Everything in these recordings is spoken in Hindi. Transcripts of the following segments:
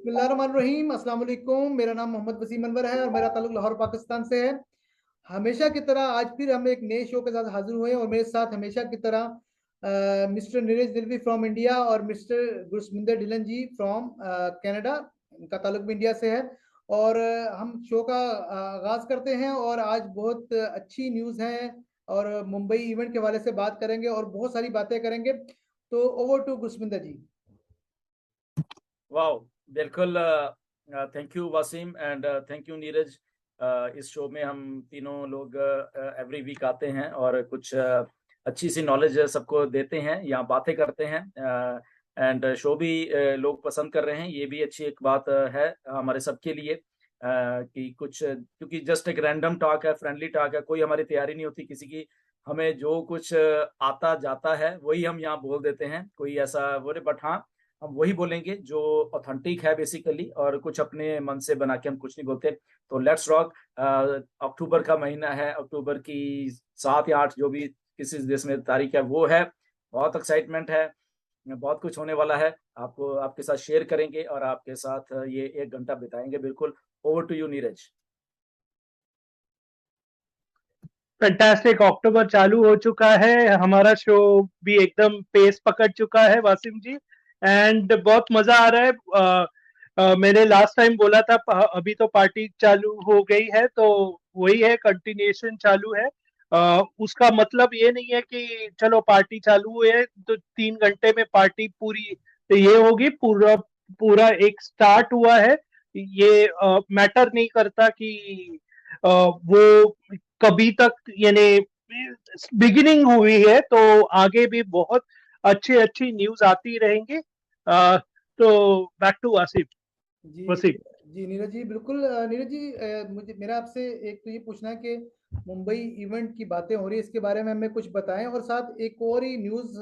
बिस्मिल्लाहिर्रहमानिर्रहीम। अस्सलाम वालेकुम। मेरा नाम मोहम्मद वसीम अनवर है और मेरा ताल्लुक लाहौर पाकिस्तान से है। हमेशा की तरह आज फिर हम एक नए शो के साथ हाजिर हुए हैं और मेरे साथ हमेशा की तरह mister Neeraj Dilvi from India और mister Gursaminder Dhillon ji from Canada. इनका ताल्लुक भी इंडिया से है। और हम शो का आगाज करते हैं और आज बहुत अच्छी न्यूज़ है और मुंबई इवेंट के हवाले से बात करेंगे और बहुत सारी बातें करेंगे। तो ओवर टू गुरसमिंदर जी। वाह, बिल्कुल। Thank you Waseem and thank you Neeraj. इस शो में हम तीनों लोग एवरी वीक आते हैं और कुछ अच्छी सी नॉलेज सबको देते हैं, यहाँ बातें करते हैं। एंड शो भी लोग पसंद कर रहे हैं, ये भी अच्छी एक बात है हमारे सबके लिए। कि कुछ क्योंकि जस्ट एक रैंडम टॉक है, फ्रेंडली टॉक है, कोई हमारी तैयारी नहीं होती किसी की। हमें जो कुछ आता जाता है वही हम यहाँ बोल देते हैं, कोई ऐसा बोले, बट हाँ, हम वही बोलेंगे जो ऑथेंटिक है बेसिकली, और कुछ अपने मन से बना के हम कुछ नहीं बोलते। तो लेट्स रॉक। अक्टूबर का महीना है, अक्टूबर की 7 या 8 जो भी किसी देश में तारीख है वो है। बहुत एक्साइटमेंट है, बहुत कुछ होने वाला है। आपको आपके साथ शेयर करेंगे और आपके साथ ये 1 घंटा बिताएंगे। बिल्कुल। Over to you Neeraj. Fantastic. अक्टूबर चालू हो चुका है, हमारा शो भी एकदम पेस पकड़ चुका है वासिम जी। एंड बहुत मजा आ रहा है। मैंने लास्ट टाइम बोला था, अभी तो पार्टी चालू हो गई है, तो वही है, कंटिन्यूएशन चालू है। उसका मतलब ये नहीं है कि चलो पार्टी चालू हुई है तो 3 घंटे में पार्टी पूरी तो ये होगी। पूरा पूरा एक स्टार्ट हुआ है। ये मैटर नहीं करता कि वो कभी तक, यानी बिगिनिंग हुई है, तो आगे भी बहुत अच्छी अच्छी न्यूज आती रहेंगी। तो बैक टू आसिफ। जी वसीम। जी नीरज जी, बिल्कुल। नीरज जी, मुझे मेरा आपसे एक तो ये पूछना है कि मुंबई इवेंट की बातें हो रही है, इसके बारे में हमें कुछ बताएं। और साथ एक और ही न्यूज़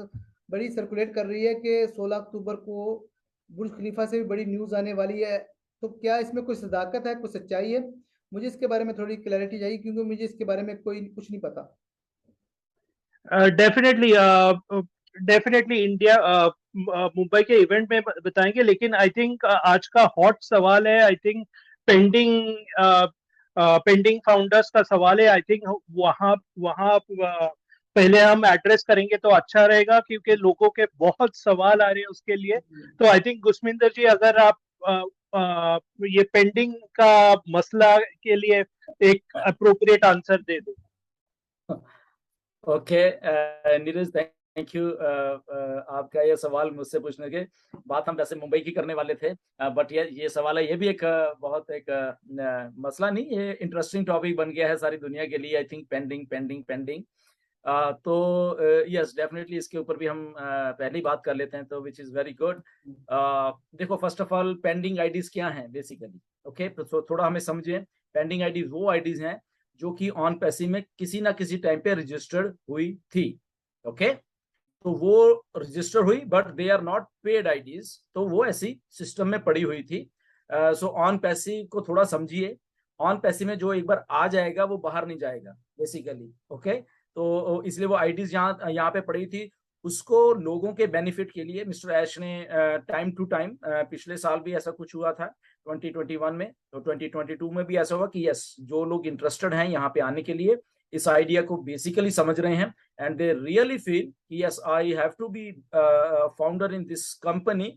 बड़ी सर्कुलेट कर रही है कि 16 अक्टूबर को बुर्ज खलीफा से भी बड़ी न्यूज़ आने वाली है। तो क्या इसमें कोई सदाकत है, कुछ सच्चाई है? मुझे इसके बारे में थोड़ी क्लैरिटी चाहिए क्योंकि मुझे इसके बारे में कोई कुछ नहीं पता। डेफिनेटली, डेफिनेटली इंडिया, मुंबई के इवेंट में बताएंगे, लेकिन आई थिंक आज का हॉट सवाल है, I think pending pending founders का सवाल है। आई थिंक वहाँ वहाँ पहले हम एड्रेस करेंगे तो अच्छा रहेगा, क्योंकि लोगों के बहुत सवाल आ रहे हैं उसके लिए। तो आई थिंक गुरसमिंदर जी, अगर आप ये पेंडिंग का मसला के लिए एक अप्रोप्रिएट आंसर दे दो। Okay Neeraj, thank you. आपका ये सवाल मुझसे पूछने के बात हम वैसे मुंबई की करने वाले थे, बट ये सवाल है, ये भी एक बहुत एक मसला नहीं, ये इंटरेस्टिंग टॉपिक बन गया है सारी दुनिया के लिए। I think pending pending pending. तो यस, डेफिनेटली इसके ऊपर भी हम पहले ही बात कर लेते हैं, तो विच इज़ वेरी गुड। देखो, first of all pending IDs क्या हैं बेसिकली। ओके, तो थोड़ा हमें समझें। पेंडिंग आईडीज वो आईडीज हैं जो कि ऑन पैसिव में किसी ना किसी टाइम पे रजिस्टर्ड हुई थी। ओके, तो वो रजिस्टर हुई but they are not paid IDs, तो वो ऐसी सिस्टम में पड़ी हुई थी। सो ऑन पैसिव को थोड़ा समझिए। ऑन पैसिव में जो एक बार आ जाएगा वो बाहर नहीं जाएगा बेसिकली। ओके, तो इसलिए वो आईडीज यहाँ यहाँ पे पड़ी थी। उसको लोगों के बेनिफिट के लिए मिस्टर ऐश ने टाइम टू टाइम, पिछले साल भी ऐसा कुछ हुआ था 2021 में, तो 2022 में भी ऐसा हुआ कि यस, जो लोग इंटरेस्टेड हैं यहाँ पे आने के लिए, इस आइडिया को बेसिकली समझ रहे हैं, and they really feel yes, I have to be founder in this company,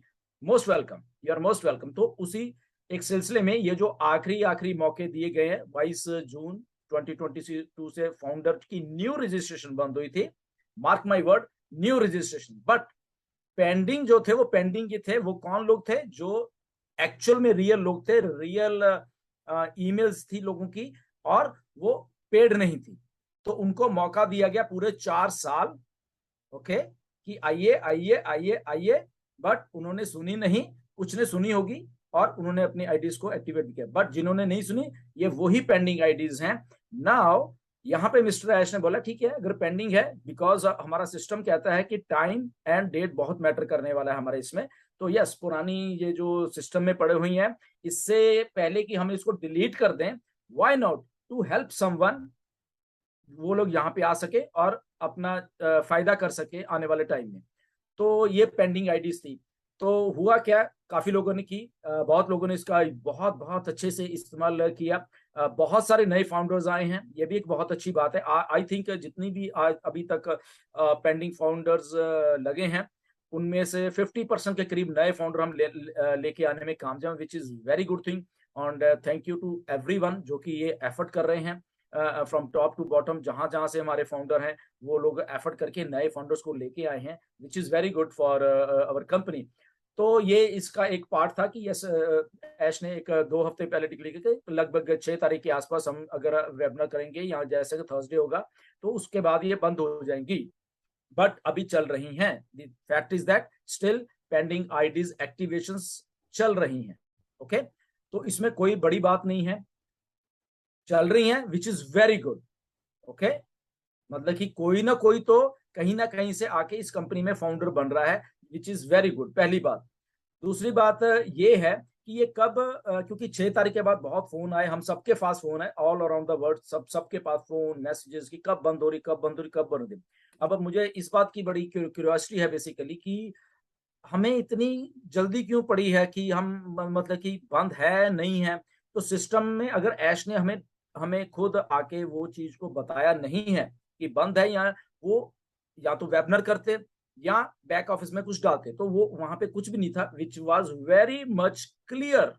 most welcome, you are most welcome। तो उसी एक सिलसिले में ये जो आखिरी आखिरी मौके दिए गए हैं, 22 जून 2022 से फाउंडर की न्यू रजिस्ट्रेशन बंद हुई थी। Mark my word, new registration. But pending जो थे वो पेंडिंग ही थे। वो कौन लोग थे? जो एक्चुअल में रियल लोग थे, रियल ईमेल्स थी लोगों की, और वो पेड नहीं थी। तो उनको मौका दिया गया पूरे 4 साल, ओके, कि आइए आइए आइए आइए, बट उन्होंने सुनी नहीं। कुछ ने सुनी होगी और उन्होंने अपनी आईडीज को एक्टिवेट किया, बट जिन्होंने नहीं सुनी, ये वही पेंडिंग आईडीज हैं। नाउ यहाँ पे मिस्टर ऐश ने बोला ठीक है, अगर पेंडिंग है, बिकॉज हमारा सिस्टम कहता है कि टाइम एंड डेट बहुत मैटर करने वाला है हमारे इसमें। तो यस, पुरानी ये जो सिस्टम में पड़े हुई हैं, इससे पहले कि हम इसको डिलीट कर दें, why not to help someone, वो लोग यहाँ पे आ सके और अपना फायदा कर सके आने वाले टाइम में। तो ये पेंडिंग आईडीज थी। तो हुआ क्या, काफी लोगों ने की, बहुत लोगों ने इसका बहुत बहुत अच्छे से इस्तेमाल किया। बहुत सारे नए फाउंडर्स आए हैं, ये भी एक बहुत अच्छी बात है। आई थिंक जितनी भी अभी तक पेंडिंग फाउंडर्स लगे हैं, उनमें से 50% के करीब नए फाउंडर हम लेके आने में कामयाब, which is very good thing. And thank you to everyone जो कि ये एफर्ट कर रहे हैं फ्रॉम टॉप टू बॉटम। जहां जहां से हमारे फाउंडर हैं वो लोग एफर्ट करके नए फाउंडर्स को लेके आए हैं, विच is very good for our company. तो ये इसका एक पार्ट था कि यस, ऐश ने एक 2 हफ्ते पहले डिक्लेयर किया कि लगभग 6 तारीख के आसपास हम अगर वेबिनार करेंगे, या जैसे कि थर्सडे होगा, तो उसके बाद ये बंद हो जाएंगी, बट अभी चल रही हैं। The fact is that still pending IDs activations चल रही हैं। ओके, तो इसमें कोई बड़ी बात नहीं है, चल रही हैं, विच इज वेरी गुड। ओके, मतलब कि कोई ना कोई तो कहीं ना कहीं से आके इस कंपनी में फाउंडर बन रहा है, विच इज वेरी गुड, पहली बात। दूसरी बात ये है कि ये कब, क्योंकि 6 तारीख के बाद बहुत फोन आए, हम सबके पास फोन है ऑल अराउंड द वर्ल्ड, सबके पास फोन मैसेजेस की कब बंद हो रही, कब बंद हो रही, कब बंद हो रही। अब मुझे इस बात की बड़ी क्यूरियोसिटी है बेसिकली कि हमें इतनी जल्दी क्यों पड़ी है कि हम मतलब कि बंद है नहीं है। तो सिस्टम में अगर ऐश ने हमें खुद आके वो चीज को बताया नहीं है कि बंद है, या तो वेबिनार करते या बैक ऑफिस में कुछ डालते, तो वो वहां पे कुछ भी नहीं था, which was very much clear.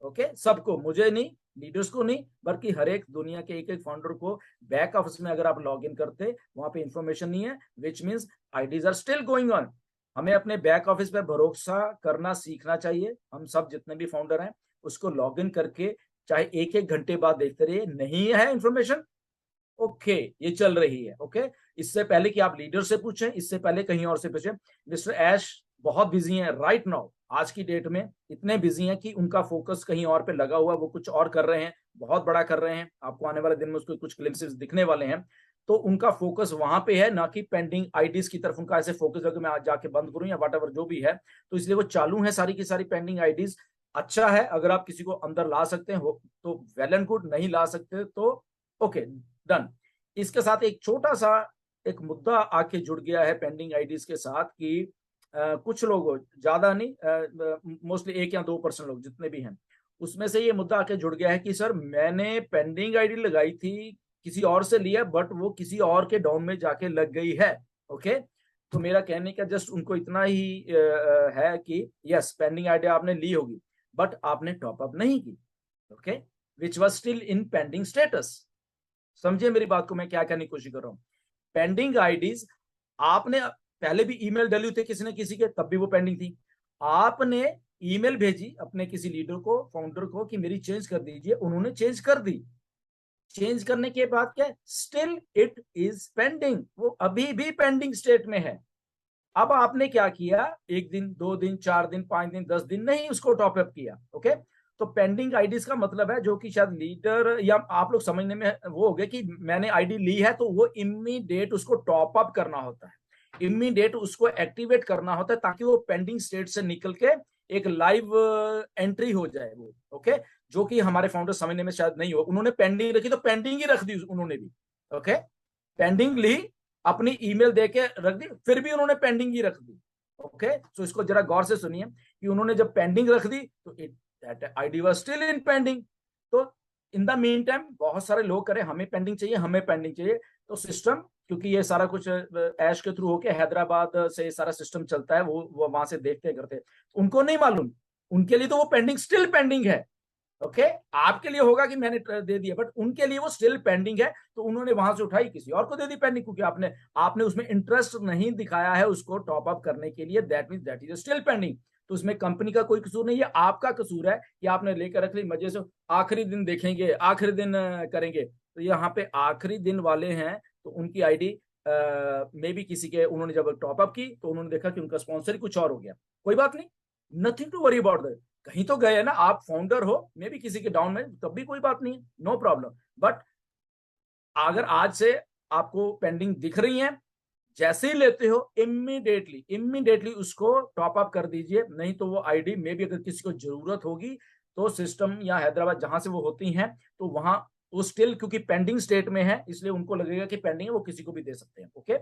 Okay, सबको, मुझे नहीं, लीडर्स को नहीं, बल्कि हर एक दुनिया के एक एक फाउंडर को बैक ऑफिस में अगर आप लॉग इन करते, वहां पे इंफॉर्मेशन नहीं है, which means IDs are still going on. हमें अपने बैक ऑफिस पे भरोसा करना सीखना चाहिए। हम सब जितने भी फाउंडर हैं उसको लॉग इन करके चाहे 1-1 घंटे बाद देखते रहिए, नहीं है इंफॉर्मेशन, ओके, ये चल रही है। ओके, इससे पहले कि आप लीडर से पूछें, इससे पहले कहीं और से पूछें। मिस्टर ऐश बहुत बिजी हैं राइट नाउ, आज की डेट में इतने बिजी हैं कि उनका फोकस कहीं और पे लगा हुआ, वो कुछ और कर रहे हैं, बहुत बड़ा कर रहे हैं। आपको आने वाले दिन में उसको कुछ ग्लिम्पसेस दिखने वाले हैं। तो उनका फोकस वहां पे है, ना कि पेंडिंग आईडीज की तरफ उनका ऐसे फोकस है कि मैं आज जाके बंद करूं या वट जो भी है। तो इसलिए वो चालू है सारी की सारी पेंडिंग आईडीज। अच्छा है अगर आप किसी को अंदर ला सकते हैं तो वेल एंड गुड, नहीं ला सकते तो ओके, डन। इसके साथ एक छोटा सा एक मुद्दा आके जुड़ गया है पेंडिंग आईडीज के साथ कि कुछ लोग, ज्यादा नहीं, मोस्टली 1 या 2% लोग जितने भी हैं, उसमें से ये मुद्दा आके जुड़ गया है कि सर मैंने पेंडिंग आईडी लगाई थी, किसी और से लिया, बट वो किसी और के डाउन में जाके लग गई है। ओके, तो मेरा कहने का जस्ट उनको इतना ही है कि यस, पेंडिंग आईडी आपने ली होगी, बट आपने टॉप अप नहीं की। Okay, which was still in pending status. समझिए मेरी बात को, मैं क्या कहने की कोशिश कर रहा हूं। पेंडिंग आईडीज आपने पहले भी ईमेल डाली थे किसी ने किसी के, तब भी वो पेंडिंग थी। आपने ईमेल भेजी अपने किसी लीडर को, फाउंडर को, कि मेरी चेंज कर दीजिए, उन्होंने चेंज कर दी। चेंज करने के बाद क्या, स्टिल इट इज पेंडिंग, वो अभी भी पेंडिंग स्टेट में है। अब आपने क्या किया, 1 दिन 2 दिन 4 दिन 5 दिन 10 दिन नहीं उसको टॉप अप किया। ओके, तो पेंडिंग आईडीज का मतलब है जो कि शायद लीडर या आप लोग समझने में वो हो गए कि मैंने आईडी ली है तो वो इमीडिएट उसको टॉप अप करना होता है, इमीडिएट उसको एक्टिवेट करना होता है, ताकि वो पेंडिंग स्टेट से निकल के एक लाइव एंट्री हो जाए वो। ओके, जो कि हमारे फाउंडर समझने में शायद नहीं हो, उन्होंने पेंडिंग रखी तो पेंडिंग ही रख दी उन्होंने भी। ओके, पेंडिंग ली, अपनी ईमेल देके रख दी, फिर भी उन्होंने पेंडिंग ही रख दी। ओके, तो इसको जरा गौर से सुनिए कि उन्होंने जब पेंडिंग रख दी तो that ID was still in pending. तो इन द मीन टाइम बहुत सारे लोग करें हमें पेंडिंग चाहिए, हमें पेंडिंग चाहिए, तो सिस्टम, क्योंकि ये सारा कुछ ऐश के थ्रू होके हैदराबाद से सारा सिस्टम चलता है, वो वहां से देखते करते, उनको नहीं मालूम, उनके लिए तो वो पेंडिंग स्टिल पेंडिंग है। ओके, आपके लिए होगा कि मैंने दे दिया, बट उनके लिए वो स्टिल पेंडिंग है। तो उन्होंने वहां से उठाई किसी और को दे दी पेंडिंग, क्योंकि आपने उसमें इंटरेस्ट नहीं दिखाया है उसको टॉप अप करने के लिए, that means that is still pending. तो उसमें कंपनी का कोई कसूर नहीं है, आपका कसूर है कि आपने लेकर रख ली मजे से, आखिरी दिन देखेंगे, आखिरी दिन करेंगे। तो यहाँ पे आखिरी दिन वाले हैं, तो उनकी आईडी में भी किसी के, उन्होंने जब टॉप अप की तो उन्होंने देखा कि उनका स्पॉन्सर ही कुछ और हो गया। कोई बात नहीं, nothing to worry about that, कहीं तो गए ना, आप फाउंडर हो, मे भी किसी के डाउन में, तब भी कोई बात नहीं है, नो प्रॉब्लम। बट अगर आज से आपको पेंडिंग दिख रही है, जैसे ही लेते हो इमीडिएटली उसको टॉप अप कर दीजिए, नहीं तो वो आईडी में भी अगर किसी को जरूरत होगी तो सिस्टम या हैदराबाद जहां से वो होती हैं, तो वहां वो स्टिल, क्योंकि पेंडिंग स्टेट में है इसलिए उनको लगेगा कि पेंडिंग है, वो किसी को भी दे सकते हैं। ओके,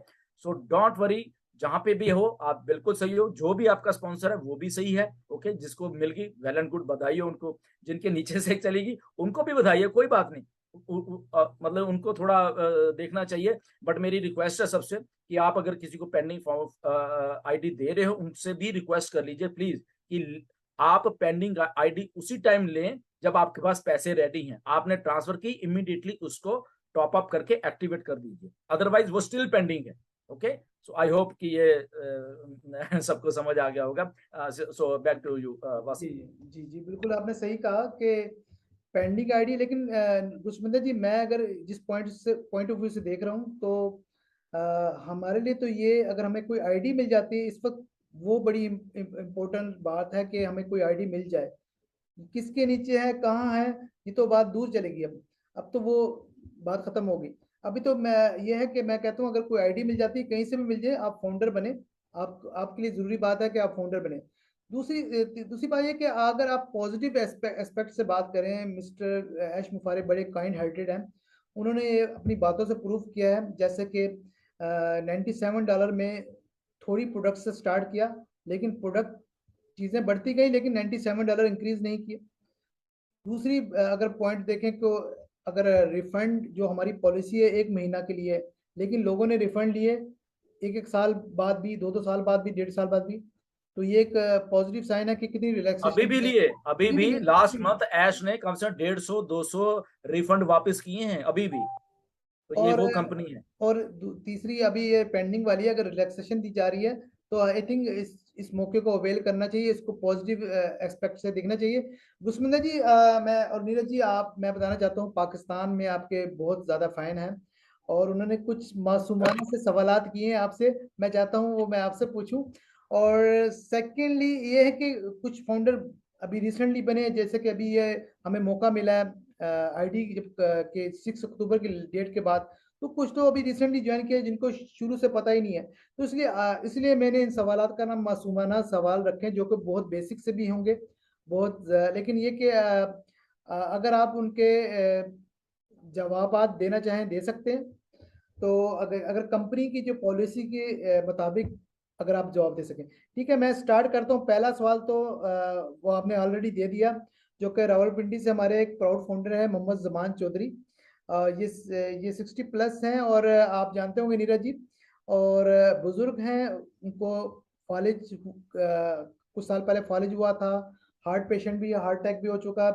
सो डोंट वरी, जहां पे भी हो आप बिल्कुल सही हो, जो भी आपका स्पॉन्सर है वो भी सही है, ओके, जिसको मिल गई वेल एंड गुड, बधाई हो उनको, जिनके नीचे से चलेगी उनको भी बधाई है, कोई बात नहीं, मतलब उनको थोड़ा देखना चाहिए। बट मेरी रिक्वेस्ट है सबसे कि आप अगर किसी को पेंडिंग फॉर्म आईडी दे रहे हो, उनसे भी रिक्वेस्ट कर लीजिए प्लीज कि आप पेंडिंग आईडी उसी टाइम लें जब आपके पास पैसे रेडी हैं, आपने ट्रांसफर की इमीडिएटली उसको टॉप अप करके एक्टिवेट कर दीजिए, अदरवाइज वो स्टिल पेंडिंग है। ओके, सो आई होप कि ये सबको समझ आ गया होगा। सो बैक टू यू जी वासिम। जी जी, बिल्कुल आपने सही कहा कि पेंडिंग आईडी, लेकिन दुष्मंदर जी, मैं अगर जिस पॉइंट ऑफ व्यू से देख रहा हूँ तो हमारे लिए तो ये, अगर हमें कोई आईडी मिल जाती है इस वक्त, वो बड़ी इम्पोर्टेंट बात है कि हमें कोई आईडी मिल जाए। किसके नीचे है, कहाँ है, ये तो बात दूर चलेगी। अब तो वो बात खत्म होगी। अभी तो मैं, ये है कि मैं कहता हूँ अगर कोई आईडी मिल जाती है, कहीं से भी मिल जाए, आप फाउंडर बने। आपके लिए जरूरी बात है कि आप फाउंडर बने। दूसरी बात ये कि अगर आप पॉजिटिव एस्पेक्ट से बात करें, मिस्टर ऐश मुफारिक बड़े काइंड हार्टेड हैं। उन्होंने अपनी बातों से प्रूव किया है, जैसे कि $97 में थोड़ी प्रोडक्ट से स्टार्ट किया, लेकिन प्रोडक्ट चीज़ें बढ़ती गई, लेकिन $97 इंक्रीज नहीं किए। दूसरी अगर पॉइंट देखें तो, अगर रिफंड जो हमारी पॉलिसी है 1 महीना के लिए, लेकिन लोगों ने रिफंड लिए 1 साल बाद भी, 2 साल बाद भी, 1.5 साल बाद भी। तो ये एक पॉजिटिव साइन है कि कितनी अभी रिलैक्सेशन भी है। लिए, अभी भी लास्ट अभी मंथ ऐश ने कम से कम 150-200 रिफंड वापस किए हैं अभी भी, तो ये और वो कंपनी है। तीसरी अभी ये पेंडिंग वाली है, अगर रिलैक्सेशन दी जा रही है तो आई थिंक इस मौके को अवेल करना चाहिए, इसको पॉजिटिव एक्सपेक्ट से देखना चाहिए। गुस्मिंदा जी, मैं और नीरज जी, मैं बताना चाहता हूँ, पाकिस्तान में आपके बहुत ज़्यादा फैन हैं और उन्होंने कुछ मासूमाना से सवालात किए हैं आपसे। मैं चाहता हूँ वो मैं आपसे पूछूं। और सेकेंडली ये है कि कुछ फाउंडर अभी रिसेंटली बने हैं, जैसे कि अभी ये हमें मौका मिला है आईडी जब के 6 अक्टूबर की डेट के बाद, तो कुछ तो अभी रिसेंटली ज्वाइन किया जिनको शुरू से पता ही नहीं है। तो इसलिए मैंने इन सवालात का नाम मासूमाना सवाल रखे, जो कि बहुत बेसिक से भी होंगे, बहुत लेकिन ये कि अगर आप उनके जवाबात देना चाहें दे सकते हैं। तो अगर अगर कंपनी की जो पॉलिसी के मुताबिक अगर आप जवाब दे सकें। ठीक है, मैं स्टार्ट करता हूँ। पहला सवाल तो वो आपने ऑलरेडी दे दिया, जो कि रावलपिंडी से हमारे एक प्राउड फाउंडर है मोहम्मद जमान चौधरी। ये 60+ हैं और आप जानते होंगे नीरज जी, और बुजुर्ग हैं। उनको फॉलेज कुछ साल पहले फॉलेज हुआ था, हार्ट पेशेंट भी, हार्ट अटैक भी हो चुका,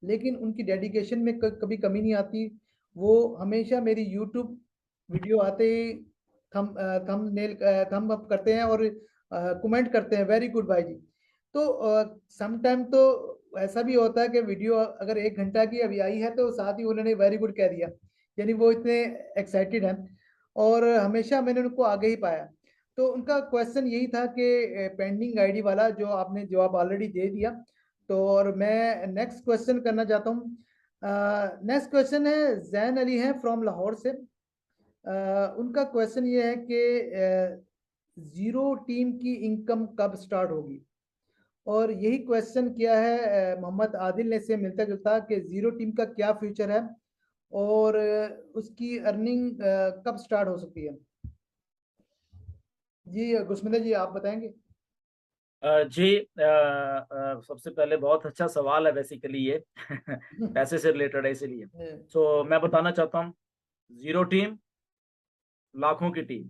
लेकिन उनकी डेडिकेशन में कभी कमी नहीं आती। वो हमेशा मेरी यूट्यूब वीडियो आते ही थम अप करते हैं और कमेंट करते हैं, वेरी गुड भाई जी। तो सम टाइम तो ऐसा भी होता है कि वीडियो अगर 1 घंटा की अभी आई है तो साथ ही उन्होंने वेरी गुड कह दिया, यानी वो इतने एक्साइटेड हैं और हमेशा मैंने उनको आगे ही पाया। तो उनका क्वेश्चन यही था कि पेंडिंग आईडी वाला, जो आपने जवाब ऑलरेडी दे दिया। तो और मैं नेक्स्ट क्वेश्चन करना चाहता हूँ। नेक्स्ट क्वेश्चन है, जैन अली है फ्रॉम लाहौर से। उनका क्वेश्चन ये है कि जीरो टीम की इनकम कब स्टार्ट होगी, और यही क्वेश्चन किया है मोहम्मद आदिल ने, से मिलता जुलता, कि जीरो टीम का क्या फ्यूचर है और उसकी अर्निंग कब स्टार्ट हो सकती है। जी गुस्मिंदा जी, आप बताएंगे। जी, सबसे पहले बहुत अच्छा सवाल है बेसिकली ये पैसे से रिलेटेड है इसीलिए। सो मैं बताना चाहता हूँ, जीरो टीम, लाखों की टीम,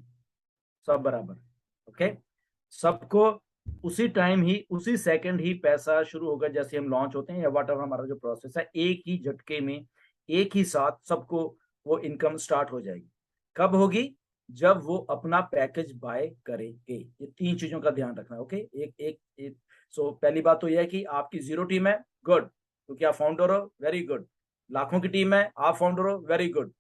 सब बराबर। ओके, सबको उसी टाइम ही, उसी सेकंड ही पैसा शुरू होगा जैसे हम लॉन्च होते हैं या वट एवर हमारा जो प्रोसेस है, एक ही झटके में, एक ही साथ सबको वो इनकम स्टार्ट हो जाएगी। कब होगी? जब वो अपना पैकेज बाय करेंगे। ये 3 चीजों का ध्यान रखना है। ओके, एक सो पहली बात तो यह है कि आपकी जीरो टीम है, गुड, क्योंकि आप फाउंडर हो, वेरी गुड। लाखों की टीम है, आप फाउंडर हो, वेरी गुड।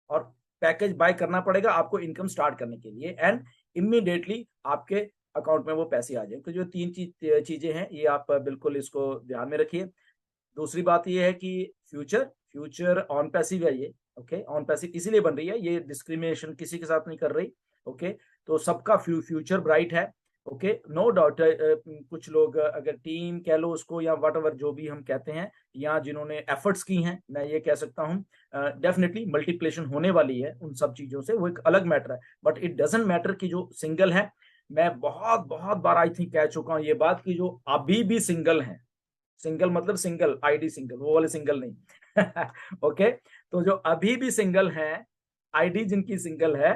और पैकेज बाय करना पड़ेगा आपको इनकम स्टार्ट करने के लिए, एंड इमीडिएटली आपके अकाउंट में वो पैसे आ जाए। तो जो 3 चीजें हैं, ये आप बिल्कुल इसको ध्यान में रखिए। दूसरी बात ये है कि फ्यूचर ऑन पैसिव है ये। ओके, ऑन पैसिव इसीलिए बन रही है, ये डिस्क्रिमिनेशन किसी के साथ नहीं कर रही। ओके, तो सबका फ्यूचर ब्राइट है। Okay, no doubt. कुछ लोग अगर टीम कह लो उसको या वट एवर जो भी हम कहते हैं, या जिन्होंने एफर्ट्स की हैं, मैं ये कह सकता हूँ डेफिनेटली मल्टीप्लिकेशन होने वाली है उन सब चीजों से, वो एक अलग मैटर है। बट इट डजंट मैटर कि जो सिंगल है, मैं बहुत बहुत बार आई थिंक कह चुका हूं ये बात कि जो अभी भी सिंगल हैं, सिंगल मतलब सिंगल आईडी सिंगल, वो वाले सिंगल नहीं ओके, तो जो अभी भी सिंगल हैं, आईडी जिनकी सिंगल है,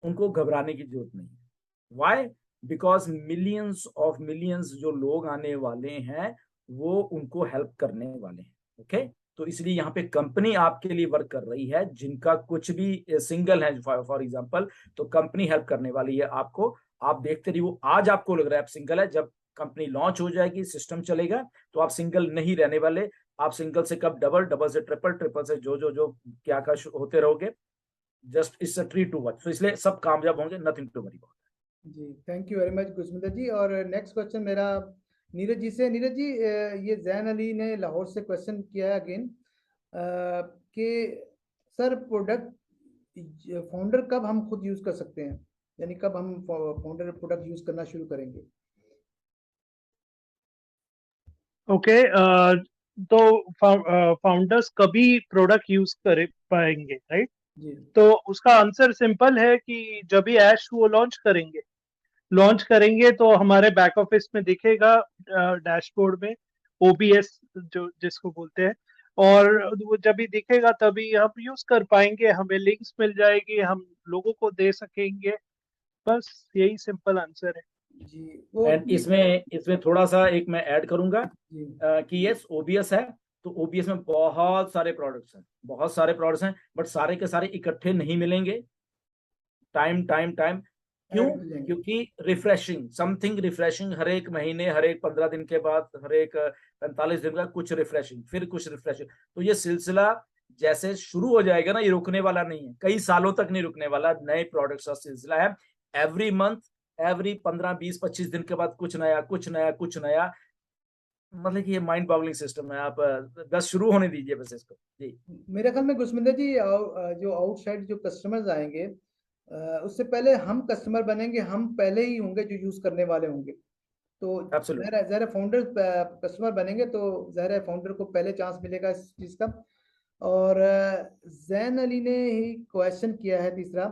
उनको घबराने की जरूरत नहीं है। वाई? बिकॉज मिलियंस जो लोग आने वाले हैं वो उनको हेल्प करने वाले हैं। ओके, तो इसलिए यहाँ पे कंपनी आपके लिए वर्क कर रही है, जिनका कुछ भी सिंगल है फॉर एग्जांपल, तो कंपनी हेल्प करने वाली है आपको। आप देखते रहिए, वो आज आपको लग रहा है आप सिंगल है, जब कंपनी लॉन्च हो जाएगी, सिस्टम चलेगा, तो आप सिंगल नहीं रहने वाले। आप सिंगल से कब डबल, डबल से ट्रिपल, ट्रिपल से जो जो जो क्या क्या होते रहोगे। Just it's a treat to watch, तो इसलिए सब कामयाब होंगे, नथिंग टू वरी अबाउट। जी, thank you very much Gursaminder ji. और नेक्स्ट क्वेश्चन मेरा नीरज जी से। नीरज जी, ये जैन अली ने लाहौर से क्वेश्चन किया है अगेन कि सर प्रोडक्ट फाउंडर कब हम खुद यूज कर सकते हैं, यानी कब हम फाउंडर प्रोडक्ट यूज करना शुरू करेंगे? ओके, तो फाउंडर्स कभी प्रोडक्ट यूज कर पाएंगे, राइट? जी तो उसका आंसर सिंपल है कि जब भी ऐश वो लॉन्च करेंगे तो हमारे बैक ऑफिस में दिखेगा, डैशबोर्ड में ओबीएस जो जिसको बोलते हैं, और वो जब भी दिखेगा तभी हम यूज कर पाएंगे, हमें लिंक्स मिल जाएगी, हम लोगों को दे सकेंगे। बस यही सिंपल आंसर है। जी, वो एंड इसमें थोड़ा सा एक मैं ऐड करूंगा जी कि यस ओबीएस है, तो ओबीएस में बहुत सारे प्रोडक्ट्स हैं, बहुत सारे प्रोडक्ट्स हैं, बट सारे के सारे इकट्ठे नहीं मिलेंगे। टाइम टाइम टाइम क्यों? ऐड मिल जाएंगे। क्योंकि रिफ्रेशिंग, समथिंग रिफ्रेशिंग, हर एक महीने, हर एक 15 दिन के बाद, हर एक 45 दिन का कुछ रिफ्रेशिंग, फिर कुछ रिफ्रेशिंग। तो ये सिलसिला जैसे शुरू हो जाएगा ना, ये रुकने वाला नहीं है, कई सालों तक नहीं रुकने वाला। नए प्रोडक्ट्स का सिलसिला है, एवरी मंथ, एवरी 15 20 25 दिन के बाद कुछ नया, कुछ नया, कुछ नया। मतलब कि ये माइंड बॉगलिंग सिस्टम है। आप बस शुरू होने दीजिए बस इसको। जी, मेरे ख्याल में गुरसमिंदर जी, जो आउटसाइड जो कस्टमर्स आएंगे, उससे पहले हम कस्टमर बनेंगे, हम पहले ही होंगे जो यूज करने वाले होंगे। तो एब्सोल्युटली। ज़ाहिर है फाउंडर कस्टमर बनेंगे, तो ज़ाहिर है फाउंडर को पहले चांस मिलेगा इस चीज़ का। और जैन अली ने ही क्वेश्चन किया है तीसरा,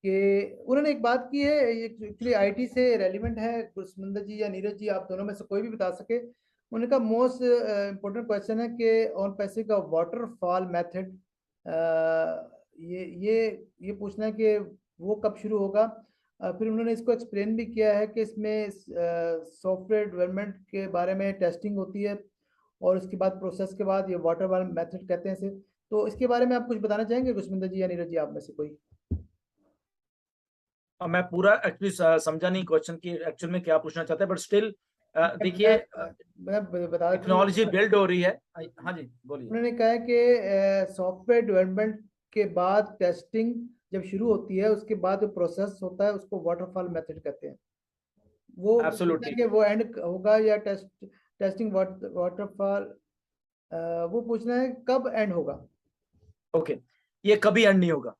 कि उन्होंने एक बात की है, ये एक्चुअली आईटी से रेलिवेंट है, गुरसमिंदर जी या नीरज जी, आप दोनों में से कोई भी बता सके। उनका मोस्ट इम्पोर्टेंट क्वेश्चन है कि ऑन पैसे का वाटरफॉल मेथड, ये पूछना है कि वो कब शुरू होगा। फिर उन्होंने इसको एक्सप्लेन भी किया है कि इसमें सॉफ्टवेयर डेवलपमेंट के बारे में टेस्टिंग होती है, और उसके बाद प्रोसेस के बाद ये वाटरफॉल मेथड कहते हैं इसे। तो इसके बारे में आप कुछ बताना चाहेंगे गुरसमिंदर जी या नीरज जी, आप में से कोई? मैं पूरा एक्चुअली समझा नहीं क्वेश्चन की एक्चुअल में क्या पूछना चाहते हैं, बट स्टिल देखिए, मैं बता दूं, टेक्नोलॉजी बिल्ड हो रही है। हाँ जी, बोलिए। उन्होंने कहा है कि सॉफ्टवेयर डेवलपमेंट के बाद टेस्टिंग जब शुरू होती है, उसके बाद जो प्रोसेस होता है उसको वाटरफॉल मेथड कहते हैं। वो पूछना है एब्सोल्युटली। कि वो एंड होगा या टेस्टिंग वाटरफॉल, वो पूछना है कब एंड होगा। ओके, ये कभी एंड नहीं होगा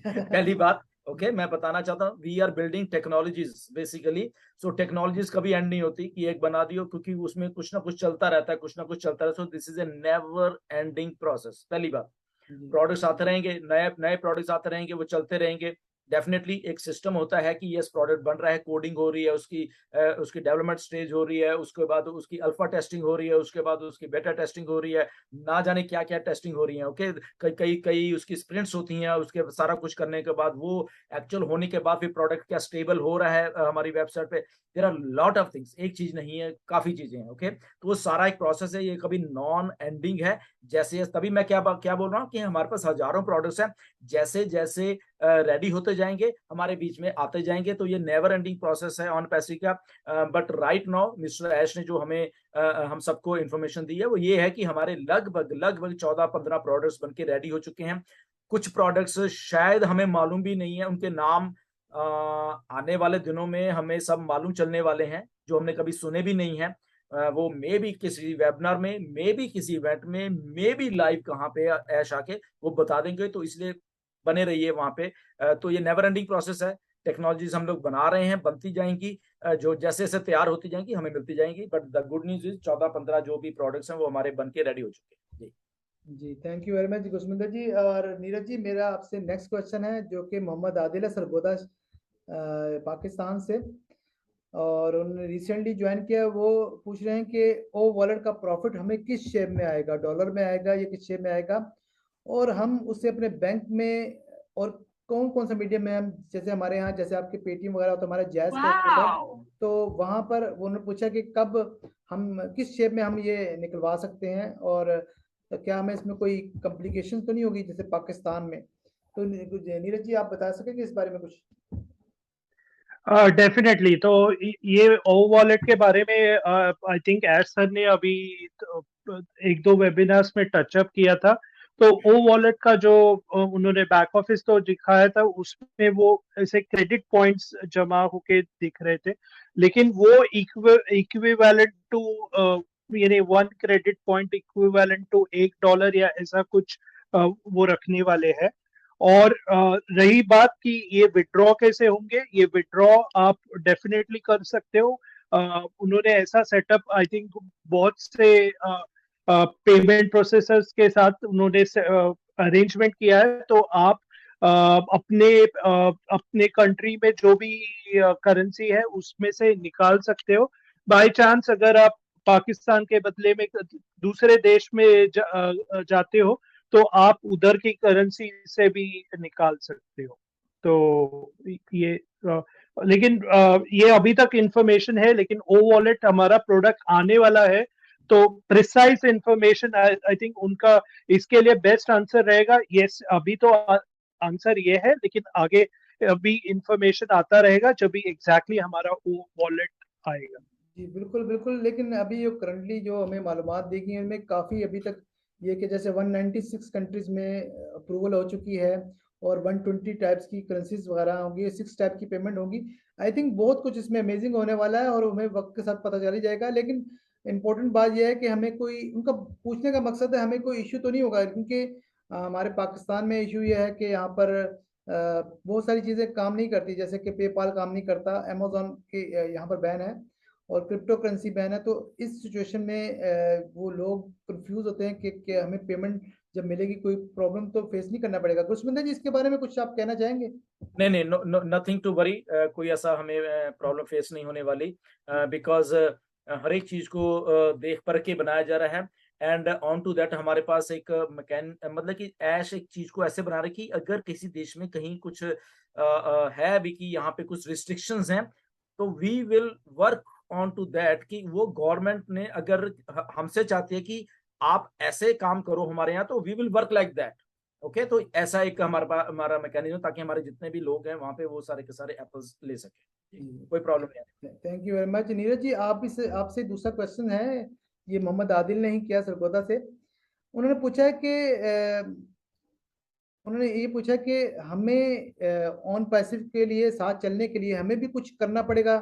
पहली बात। ओके, मैं बताना चाहता हूँ, we are building technologies basically. So technologies कभी एंड नहीं होती कि एक बना दियो, क्योंकि उसमें कुछ ना कुछ चलता रहता है, कुछ ना कुछ चलता रहता है। सो this is A never ending process, पहली बात। प्रोडक्ट्स आते रहेंगे, नए नए प्रोडक्ट्स आते रहेंगे, वो चलते रहेंगे। डेफिनेटली एक सिस्टम होता है कि यस प्रोडक्ट बन रहा है, कोडिंग हो रही है, उसकी डेवलपमेंट स्टेज हो रही है, उसके बाद उसकी अल्फा टेस्टिंग हो रही है, उसके बाद उसकी बेटा टेस्टिंग हो रही है, ना जाने क्या क्या टेस्टिंग हो रही है। ओके, कई कई कई उसकी स्प्रिंट्स होती हैं, उसके सारा कुछ करने के बाद वो एक्चुअल होने के बाद फिर प्रोडक्ट क्या स्टेबल हो रहा है हमारी वेबसाइट पे। There are lot of things, एक चीज नहीं है, काफी चीजें हैं। ओके, तो वो सारा एक प्रोसेस है, ये कभी नॉन एंडिंग है। जैसे तभी मैं क्या बोल रहा हूँ कि हमारे पास हजारों प्रोडक्ट्स हैं, जैसे जैसे रेडी होते जाएंगे, हमारे बीच में आते जाएंगे, तो ये नेवर एंडिंग प्रोसेस है ऑन पैसे का। बट राइट नाउ मिस्टर ऐश ने जो हमें हम सबको इंफॉर्मेशन दी है, वो ये है कि हमारे लगभग लगभग 14-15 प्रोडक्ट्स बनके रेडी हो चुके हैं। कुछ प्रोडक्ट्स शायद हमें मालूम भी नहीं है, उनके नाम आने वाले दिनों में हमें सब मालूम चलने वाले हैं, जो हमने कभी सुने भी नहीं है। वो मे भी किसी वेबिनार में, मे भी किसी इवेंट में, मे भी लाइव कहाँ पे ऐश आके वो बता देंगे। तो इसलिए बने रहिए वहां पे। तो ये नेवर एंडिंग प्रोसेस है, टेक्नोलॉजीज हम लोग बना रहे हैं, बनती जाएंगी, जो जैसे जैसे तैयार होती जाएंगी हमें मिलती जाएंगी। But the good news is 14-15 जो भी प्रोडक्ट्स हैं वो हमारे बन के रेडी हो चुके हैं। जी, जी, thank you very much Gursaminder ji. और नीरज जी, मेरा आपसे नेक्स्ट क्वेश्चन है जो कि मोहम्मद आदिल सरगोदा पाकिस्तान से, और उन्होंने रिसेंटली ज्वाइन किया। वो पूछ रहे हैं कि ओ वॉलेट का प्रॉफिट हमें किस शेप में आएगा, डॉलर में आएगा या किस शेप में आएगा, और हम उसे अपने बैंक में और कौन कौन सा मीडियम में हम, जैसे हमारे यहाँ जैसे आपके पेटीएम वगैरह तो हमारा जैज़ का होता है, तो वहाँ पर उन्होंने पूछा कि कब हम किस शेप में हम ये निकलवा सकते हैं, और क्या हमें इसमें कोई कॉम्प्लिकेशन तो नहीं होगी जैसे पाकिस्तान में। तो नीरज जी आप बता सकेंगे इस बारे में कुछ? डेफिनेटली। तो ये ओ वॉलेट के बारे में आई थिंक एस सर ने अभी एक दो वेबिनार्स में टचअप किया था। तो ओ वॉलेट का जो उन्होंने बैक ऑफिस तो दिखाया था, उसमें वो ऐसे क्रेडिट पॉइंट्स जमा होके दिख रहे थे, लेकिन वो इक्विवेलेंट टू यानी 1 क्रेडिट पॉइंट इक्विवेलेंट टू $1 या ऐसा कुछ वो रखने वाले हैं। और रही बात कि ये विड्रॉ कैसे होंगे, ये विड्रॉ आप डेफिनेटली कर सकते हो। उन्होंने ऐसा सेटअप आई थिंक बहुत से पेमेंट प्रोसेसर्स के साथ उन्होंने अरेंजमेंट किया है। तो आप अपने कंट्री में जो भी करेंसी है उसमें से निकाल सकते हो। बाय चांस अगर आप पाकिस्तान के बदले में दूसरे देश में जाते हो तो आप उधर की करेंसी से भी निकाल सकते हो। तो ये लेकिन ये अभी तक इंफॉर्मेशन है, लेकिन ओ वॉलेट हमारा प्रोडक्ट आने वाला है, तो प्रिसाइज इंफॉर्मेशन आई थिंक उनका इसके लिए बेस्ट आंसर रहेगा यस। अभी तो आंसर ये है, लेकिन आगे अभी इंफॉर्मेशन आता रहेगा जब भी एग्जैक्टली हमारा ओ वॉलेट आएगा। जी बिल्कुल बिल्कुल, लेकिन अभी जो करंटली जो हमें मालूमात दी गई हैं उनमें काफ़ी अभी तक ये कि जैसे 196 कंट्रीज में अप्रूवल हो चुकी है, और 120 टाइप्स की करेंसीज वगैरह होंगी, 6 टाइप की पेमेंट होगी। आई थिंक बहुत कुछ इसमें अमेजिंग होने वाला है, और हमें वक्त के साथ पता चल ही जाएगा। लेकिन इम्पोर्टेंट बात यह है कि हमें कोई, उनका पूछने का मकसद है हमें कोई इशू तो नहीं होगा, क्योंकि हमारे पाकिस्तान में इशू यह है कि यहाँ पर बहुत सारी चीज़ें काम नहीं करती, जैसे कि पेपाल काम नहीं करता, अमेजोन के यहाँ पर बैन है, और क्रिप्टो करेंसी बैन है। तो इस सिचुएशन में वो लोग कंफ्यूज होते हैं कि हमें पेमेंट जब मिलेगी कोई प्रॉब्लम तो फेस नहीं करना पड़ेगा। गुरसमिंदर जी इसके बारे में कुछ आप कहना चाहेंगे? नहीं नहीं, नथिंग टू वरी, कोई ऐसा हमें प्रॉब्लम फेस नहीं होने वाली, बिकॉज हर एक चीज को देख परख के बनाया जा रहा है। एंड ऑन टू दैट हमारे पास एक मतलब कि ऐश एक चीज को ऐसे बना रहे कि अगर किसी देश में कहीं कुछ है भी कि यहाँ पे कुछ रिस्ट्रिक्शंस हैं, तो we will work on to that कि वो गवर्नमेंट ने अगर हमसे चाहती है कि आप ऐसे काम करो हमारे यहाँ, तो we will work like that. Okay, तो ऐसा एक हमारा मैकेनिज्म, ताकि हमारे जितने भी लोग हैं वहां पे वो सारे के सारे एप्पल्स ले सके, कोई प्रॉब्लम नहीं है। Thank you very much Neeraj ji. आपसे दूसरा क्वेश्चन है, ये मोहम्मद आदिल ने ही किया सरगोदा से। उन्होंने पूछा है कि उन्होंने ये पूछा कि हमें ऑन पैसिव के लिए साथ चलने के लिए हमें भी कुछ करना पड़ेगा,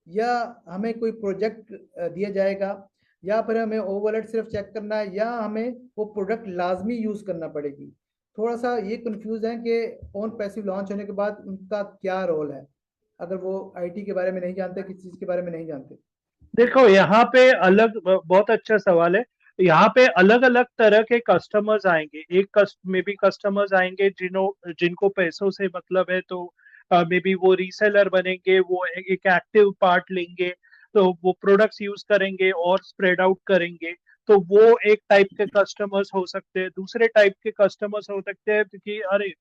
या हमें कोई प्रोजेक्ट दिया जाएगा, या फिर हमें ओ वॉलेट सिर्फ चेक करना है, या हमें वो प्रोडक्ट लाजमी यूज करना पड़ेगी। थोड़ा सा ये कंफ्यूज है कि ऑन पैसिव लॉन्च होने के बाद उनका क्या रोल है, अगर वो आईटी के बारे में नहीं जानते, किसी चीज के बारे में नहीं जानते। देखो यहाँ पे अलग, बहुत अच्छा सवाल है। यहाँ पे अलग अलग तरह के कस्टमर्स आएंगे। एक मे बी कस्टमर्स आएंगे जिनको पैसों से मतलब है, तो मे बी वो रीसेलर बनेंगे, वो एक एक्टिव पार्ट लेंगे, तो वो प्रोडक्ट्स यूज करेंगे और स्प्रेड आउट करेंगे। तो वो एक टाइप के कस्टमर्स हो सकते हैं। दूसरे टाइप के कस्टमर्स हो सकते हैं क्योंकि अरे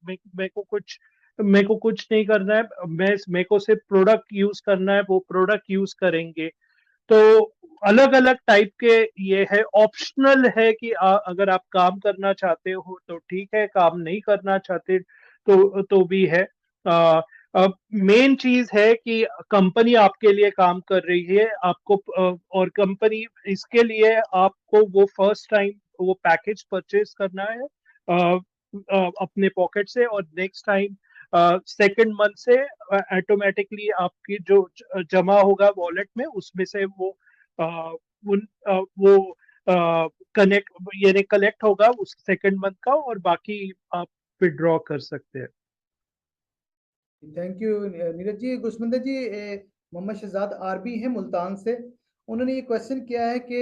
मेरे को कुछ नहीं करना है, मेरे को सिर्फ प्रोडक्ट यूज करना है, वो प्रोडक्ट यूज करेंगे। तो अलग अलग टाइप के ये है। ऑप्शनल है कि अगर आप काम करना चाहते हो तो ठीक है, काम नहीं करना चाहते तो भी है। मेन चीज है कि कंपनी आपके लिए काम कर रही है आपको, और कंपनी इसके लिए आपको वो फर्स्ट टाइम वो पैकेज परचेज करना है अपने पॉकेट से, और नेक्स्ट टाइम सेकेंड मंथ से ऑटोमेटिकली आपकी जो जमा होगा वॉलेट में उसमें से वो कनेक्ट यानी कलेक्ट होगा उस सेकेंड मंथ का, और बाकी आप विड्रॉ कर सकते हैं। Thank you Neeraj ji. गुरसमिंदर जी, मोहम्मद शहजाद आरबी हैं मुल्तान से। उन्होंने ये क्वेश्चन किया है कि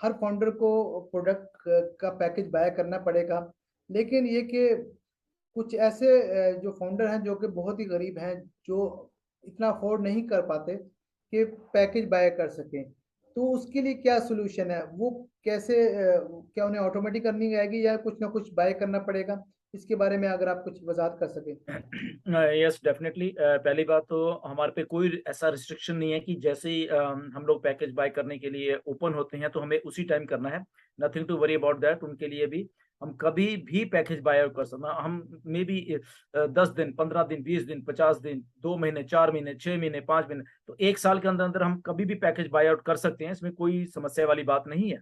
हर फाउंडर को प्रोडक्ट का पैकेज बाय करना पड़ेगा, लेकिन ये कि कुछ ऐसे जो फाउंडर हैं जो कि बहुत ही गरीब हैं, जो इतना अफोर्ड नहीं कर पाते कि पैकेज बाय कर सकें, तो उसके लिए क्या सोल्यूशन है? वो कैसे क्या उन्हें ऑटोमेटिक अर्निंग आएगी या कुछ ना कुछ बाय करना पड़ेगा? इसके बारे में अगर आप कुछ वजाहत कर सकें। Yes definitely. पहली बात तो हमारे पे कोई ऐसा रिस्ट्रिक्शन नहीं है कि जैसे ही हम लोग पैकेज बाय करने के लिए ओपन होते हैं तो हमें उसी टाइम करना है। Nothing to worry about that. उनके लिए भी हम कभी भी पैकेज बाय आउट कर सकते हैं। हम मे बी 10 दिन, 15 दिन, 20 दिन, 50 दिन, 2 महीने, 4 महीने, 6 महीने, 5 महीने, तो 1 साल के अंदर अंदर हम कभी भी पैकेज बाय आउट कर सकते हैं। इसमें कोई समस्या वाली बात नहीं है,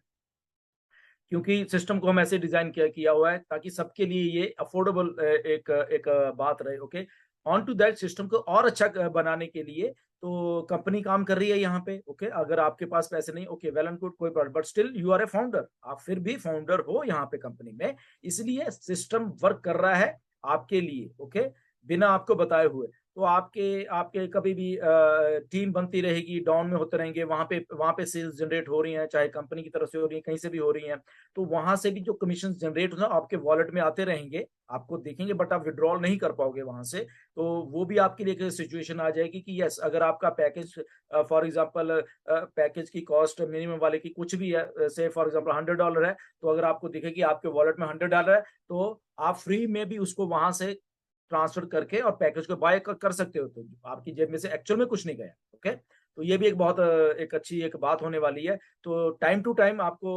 क्योंकि सिस्टम को हम ऐसे डिजाइन किया हुआ है ताकि सबके लिए ये अफोर्डेबल एक एक बात रहे। Okay, on to that system को और अच्छा बनाने के लिए तो कंपनी काम कर रही है यहाँ पे। ओके, अगर आपके पास पैसे नहीं, ओके वेल एंड गुड, कोई problem, but still you are a founder, आप फिर भी फाउंडर हो यहाँ पे कंपनी में, इसलिए सिस्टम वर्क कर रहा है आपके लिए। ओके, बिना आपको बताए हुए। तो आपके आपके कभी भी टीम बनती रहेगी, डाउन में होते रहेंगे, वहां पे सेल्स जनरेट हो रही हैं, चाहे कंपनी की तरफ से हो रही है, कहीं से भी हो रही हैं, तो वहां से भी जो कमीशन जनरेट हो आपके वॉलेट में आते रहेंगे, आपको देखेंगे, बट आप विड्रॉल नहीं कर पाओगे वहां से। तो वो भी आपके लिए एक सिचुएशन आ जाएगी कि यस, अगर आपका पैकेज फॉर एग्जांपल पैकेज की कॉस्ट मिनिमम वाले की कुछ भी है, से फॉर एग्जांपल $100 है, तो अगर आपको दिखेगी आपके वॉलेट में $100 है, तो आप फ्री में भी उसको वहां से ट्रांसफर करके और पैकेज को बाय कर सकते हो, तो आपकी जेब में से एक्चुअल में कुछ नहीं गया। ओके, तो ये भी एक बहुत एक अच्छी एक बात होने वाली है। तो टाइम टू टाइम आपको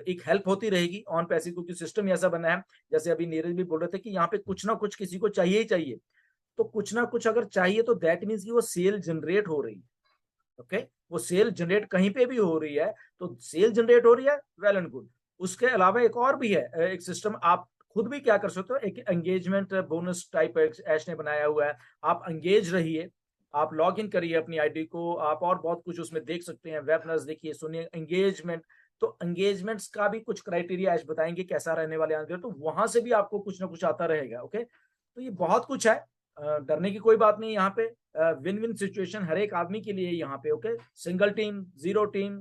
एक हेल्प होती रहेगी ऑन पैसिव, क्योंकि सिस्टम ऐसा बना है, जैसे अभी नीरज भी बोल रहे थे कि यहाँ पे कुछ ना कुछ किसी को चाहिए ही चाहिए। तो कुछ ना कुछ अगर चाहिए तो दैट मीन्स कि वो सेल जनरेट हो रही है। ओके, वो सेल जनरेट कहीं पे भी हो रही है, तो सेल जनरेट हो रही है, वेल एंड गुड। उसके अलावा एक और भी है एक सिस्टम, आप खुद भी क्या कर सकते हो, एक एंगेजमेंट बोनस टाइप ऐश ने बनाया हुआ है। आप एंगेज रहिए, आप लॉग इन करिए अपनी आईडी को, आप और बहुत कुछ उसमें देख सकते हैं, वेबनर्स देखिए, सुनिए, एंगेजमेंट। तो एंगेजमेंट्स का भी कुछ क्राइटेरिया ऐश बताएंगे कैसा रहने वाले आगे, तो वहां से भी आपको कुछ ना कुछ आता रहेगा। ओके, तो ये बहुत कुछ है, डरने की कोई बात नहीं यहाँ पे। विन विन सिचुएशन हर एक आदमी के लिए यहाँ पे। Okay, single team, zero team,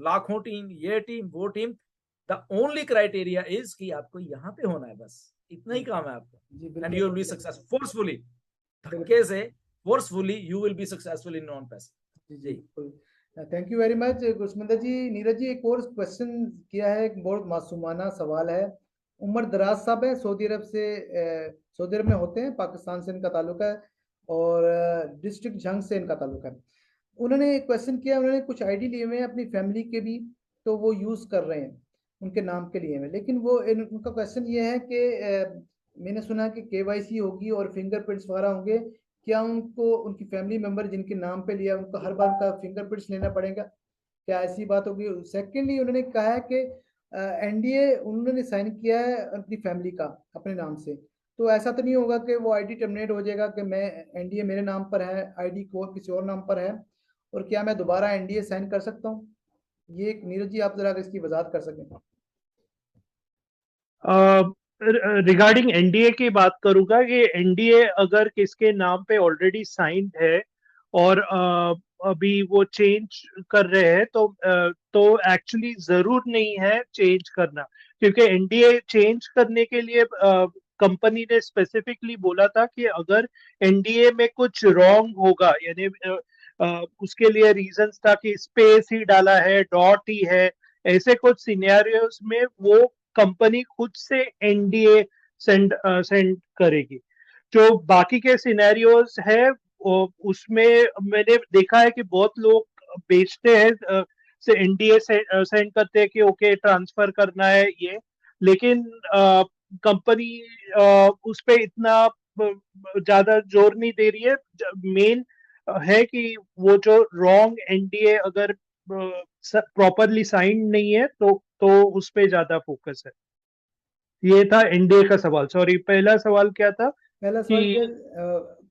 लाखों टीम, ये टीम, वो team, the only criteria is कि आपको यहाँ पे होना है, बस इतना ही काम है आपको, जी and you will be successful forcefully, धक्के से forcefully you will be successful in non passive. जी बिल्कुल। Thank you very much Gursaminder ji. Neeraj ji, एक और क्वेश्चन किया है, एक बहुत मासूमाना सवाल है। उमर दराज साहब है, सऊदी अरब से, सऊदी अरब में होते हैं, पाकिस्तान से इनका ताल्लुक है, और डिस्ट्रिक्ट झंग से इनका ताल्लुक है। उन्होंने क्वेश्चन किया, उन्होंने कुछ आईडी लिए हुए हैं अपनी फैमिली के भी, तो वो यूज़ कर रहे हैं, उनके नाम के लिए हैं, लेकिन वो उनका क्वेश्चन ये है कि मैंने सुना कि केवाईसी होगी और फिंगरप्रिंट्स वगैरह होंगे, क्या उनको उनकी फैमिली मेंबर जिनके नाम पे लिया उनको हर बार उनका फिंगरप्रिंट्स लेना पड़ेगा? क्या ऐसी बात होगी? सेकेंडली उन्होंने कहा है कि एनडीए उन्होंने साइन किया है अपनी फैमिली का अपने नाम से, तो ऐसा तो नहीं होगा कि वो आईडी टर्मिनेट हो जाएगा कि मैं, एनडीए मेरे नाम पर है, आईडी को किसी और नाम पर है, और क्या मैं दोबारा एनडीए साइन कर सकता हूँ? ये नीरज जी आप जरा इसकी वजाहत कर सकें। रिगार्डिंग एनडीए की बात करूंगा कि एनडीए अगर किसके नाम पे ऑलरेडी साइंड है और अभी वो चेंज कर रहे हैं तो एक्चुअली जरूर नहीं है चेंज करना, क्योंकि एनडीए चेंज करने के लिए कंपनी ने स्पेसिफिकली बोला था कि अगर एनडीए में कुछ रॉन्ग होगा, यानी उसके लिए रीजंस था कि स्पेस ही डाला है, डॉट ही है, ऐसे कुछ सिनेरियोस में वो कंपनी खुद से एनडीए सेंड करेगी। जो बाकी के सिनेरियोस है उसमें मैंने देखा है कि बहुत लोग बेचते हैं से एनडीए सेंड करते हैं कि ओके ट्रांसफर करना है ये, लेकिन कंपनी उस पे इतना ज्यादा जोर नहीं दे रही है। मेन है कि वो जो रॉन्ग एनडीए अगर प्रॉपरली साइंड नहीं है तो उस पे ज्यादा फोकस है। ये था एनडीए का सवाल। सॉरी, पहला सवाल क्या था? पहला सवाल कि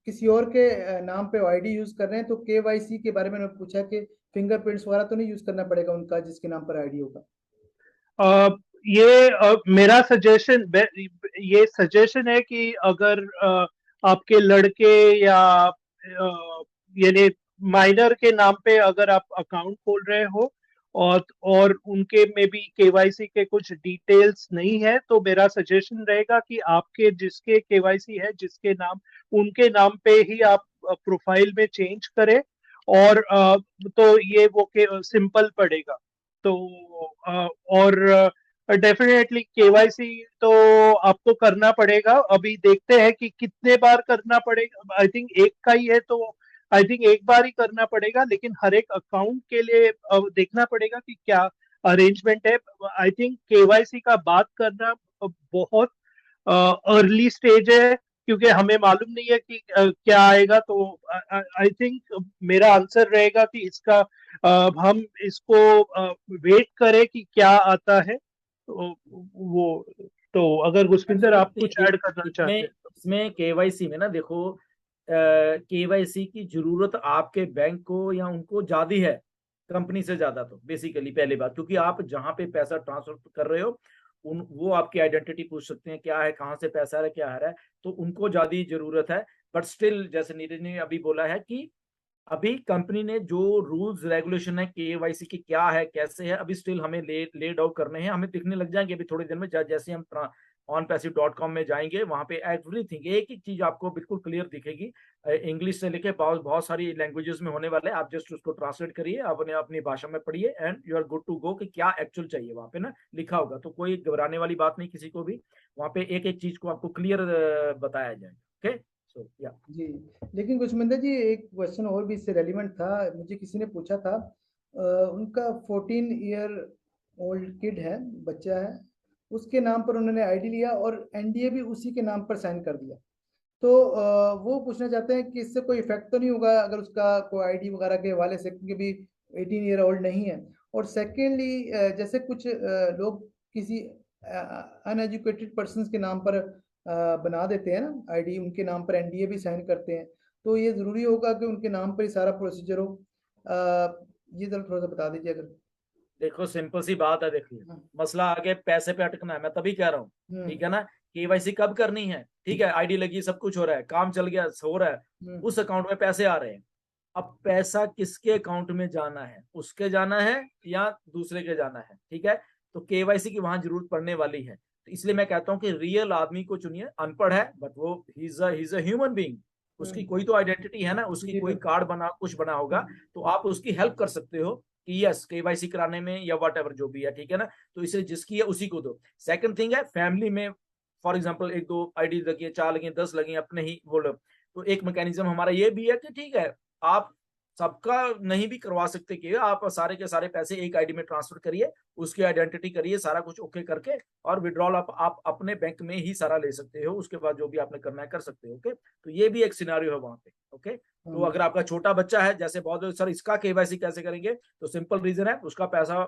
किसी और के नाम पे आईडी यूज कर रहे हैं, तो केवाईसी के बारे में उन्होंने पूछा कि फिंगरप्रिंट्स वगैरह तो नहीं यूज करना पड़ेगा उनका जिसके नाम पर आईडी होगा? ये मेरा सजेशन, ये सजेशन है कि अगर आपके लड़के या यानी माइनर के नाम पे अगर आप अकाउंट खोल रहे हो और उनके में भी केवाईसी के कुछ डिटेल्स नहीं है, तो मेरा सजेशन रहेगा कि आपके जिसके केवाईसी है जिसके नाम, उनके नाम पे ही आप प्रोफाइल में चेंज करे और तो ये वो सिंपल पड़ेगा। तो और डेफिनेटली केवाईसी तो आपको करना पड़ेगा। अभी देखते हैं कि कितने बार करना पड़ेगा। आई थिंक एक का ही है तो आई थिंक एक बार ही करना पड़ेगा, लेकिन हर एक अकाउंट के लिए देखना पड़ेगा कि क्या अरेंजमेंट है। आई थिंक केवाईसी का बात करना बहुत अर्ली स्टेज है, क्योंकि हमें मालूम नहीं है कि क्या आएगा। तो आई थिंक मेरा आंसर रहेगा कि इसका हम इसको वेट करें कि क्या आता है। तो वो तो अगर गुरविंदर आप कुछ ऐड करना चाहते हैं तो। इसमें केवाईसी में ना देखो, केवाईसी की जरूरत आपके बैंक को या उनको ज्यादा है कंपनी से ज्यादा। तो बेसिकली पहली बात, क्योंकि आप जहां पे पैसा ट्रांसफर कर रहे हो वो आपकी आइडेंटिटी पूछ सकते हैं, क्या है, कहाँ से पैसा आ रहा है, क्या आ रहा है, तो उनको ज्यादा जरूरत है। बट स्टिल जैसे नीरज ने अभी बोला है कि अभी कंपनी ने जो रूल्स रेगुलेशन है केवाईसी की क्या है कैसे है, अभी स्टिल हमें लेड आउट करने हैं, हमें दिखने लग जाएंगे अभी थोड़ी देर में। जैसे हम onpassive.com में जाएंगे वहां पे एवरीथिंग एक एक चीज आपको बिल्कुल क्लियर दिखेगी। इंग्लिश से लेके बहुत बहुत सारी लैंग्वेजेस में होने वाले हैं। आप जस्ट उसको ट्रांसलेट करिए, अपने अपनी भाषा में पढ़िए and you are good to go कि क्या एक्चुअल चाहिए वहां पे ना लिखा होगा। तो कोई घबराने वाली बात नहीं किसी को भी, वहां पे एक एक चीज को आपको क्लियर बताया जाएगा। ओके सो या जी। लेकिन गुरविंदर जी, एक क्वेश्चन और भी इससे रेलिवेंट था। मुझे किसी ने पूछा था, उनका 14 ईयर ओल्ड किड है, बच्चा है, उसके नाम पर उन्होंने आईडी लिया और एनडीए भी उसी के नाम पर साइन कर दिया। तो वो पूछना चाहते हैं कि इससे कोई इफेक्ट तो नहीं होगा अगर उसका कोई आईडी वगैरह के हवाले से, क्योंकि भी 18 ईयर ओल्ड नहीं है। और सेकेंडली, जैसे कुछ लोग किसी अनएजुकेटेड पर्सन के नाम पर बना देते हैं ना आईडी, उनके नाम पर एनडीए भी साइन करते हैं, तो ये जरूरी होगा कि उनके नाम पर ही सारा प्रोसीजर हो? ये जरा थोड़ा सा बता दीजिए अगर। देखो सिंपल सी बात है, देखिए मसला आगे पैसे पे अटकना है, मैं तभी कह रहा हूँ ठीक है ना। केवाईसी कब करनी है, ठीक है, आईडी लगी, सब कुछ हो रहा है, काम चल गया, हो रहा है, उस अकाउंट में पैसे आ रहे हैं। अब पैसा किसके अकाउंट में जाना है, उसके जाना है या दूसरे के जाना है, ठीक है। तो केवाईसी की वहां जरूरत पड़ने वाली है। तो इसलिए मैं कहता हूँ कि रियल आदमी को चुनिए, अनपढ़ है बट वो he is a human being, उसकी कोई तो आइडेंटिटी है ना, उसकी कोई कार्ड बना कुछ बना होगा, तो आप उसकी हेल्प कर सकते हो कि यस केवाईसी कराने में या वट एवर जो भी है, ठीक है ना। तो इसलिए जिसकी है उसी को दो। सेकंड थिंग है, फैमिली में फॉर एग्जांपल 1-2 आईडी लगी है, 4 लगी, 10 लगी अपने ही वो लोग, तो एक मैकेनिज्म हमारा ये भी है कि ठीक है आप सबका नहीं भी करवा सकते कि आप सारे के सारे पैसे एक आईडी में ट्रांसफर करिए, उसकी आइडेंटिटी करिए, सारा कुछ ओके करके और विड्रॉल आप अपने बैंक में ही सारा ले सकते हो। उसके बाद जो भी आपने करना है कर सकते हो। ओके, तो ये भी एक सिनारियो है वहां पे। ओके, तो अगर आपका छोटा बच्चा है, जैसे बहुत सर इसका केवाईसी कैसे करेंगे, तो सिंपल रीजन है, उसका पैसा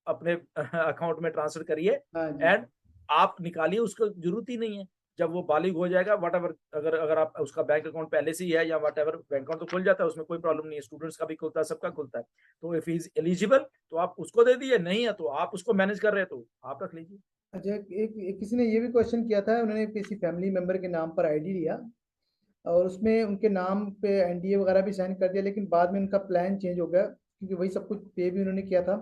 अपने अकाउंट में ट्रांसफर करिए एंड आप निकालिए, उसको जरूरत ही नहीं है। जब वो बालिग हो जाएगा वट एवर, अगर आप उसका बैंक अकाउंट पहले से ही है या वट एवर, बैंक अकाउंट तो खुल जाता है, उसमें कोई प्रॉब्लम नहीं है, स्टूडेंट्स का भी खुलता है, सबका खुलता है। तो इफ इज एलिजिबल तो आप उसको दे दीजिए, नहीं है तो आप उसको मैनेज कर रहे हैं तो आप रख लीजिए। अच्छा, एक किसी ने ये भी क्वेश्चन किया था, उन्होंने किसी फैमिली मेंबर के नाम पर आईडी लिया और उसमें उनके नाम पे एनडीए वगैरह भी साइन कर दिया, लेकिन बाद में उनका प्लान चेंज हो गया क्योंकि वही सब कुछ पे भी उन्होंने किया था।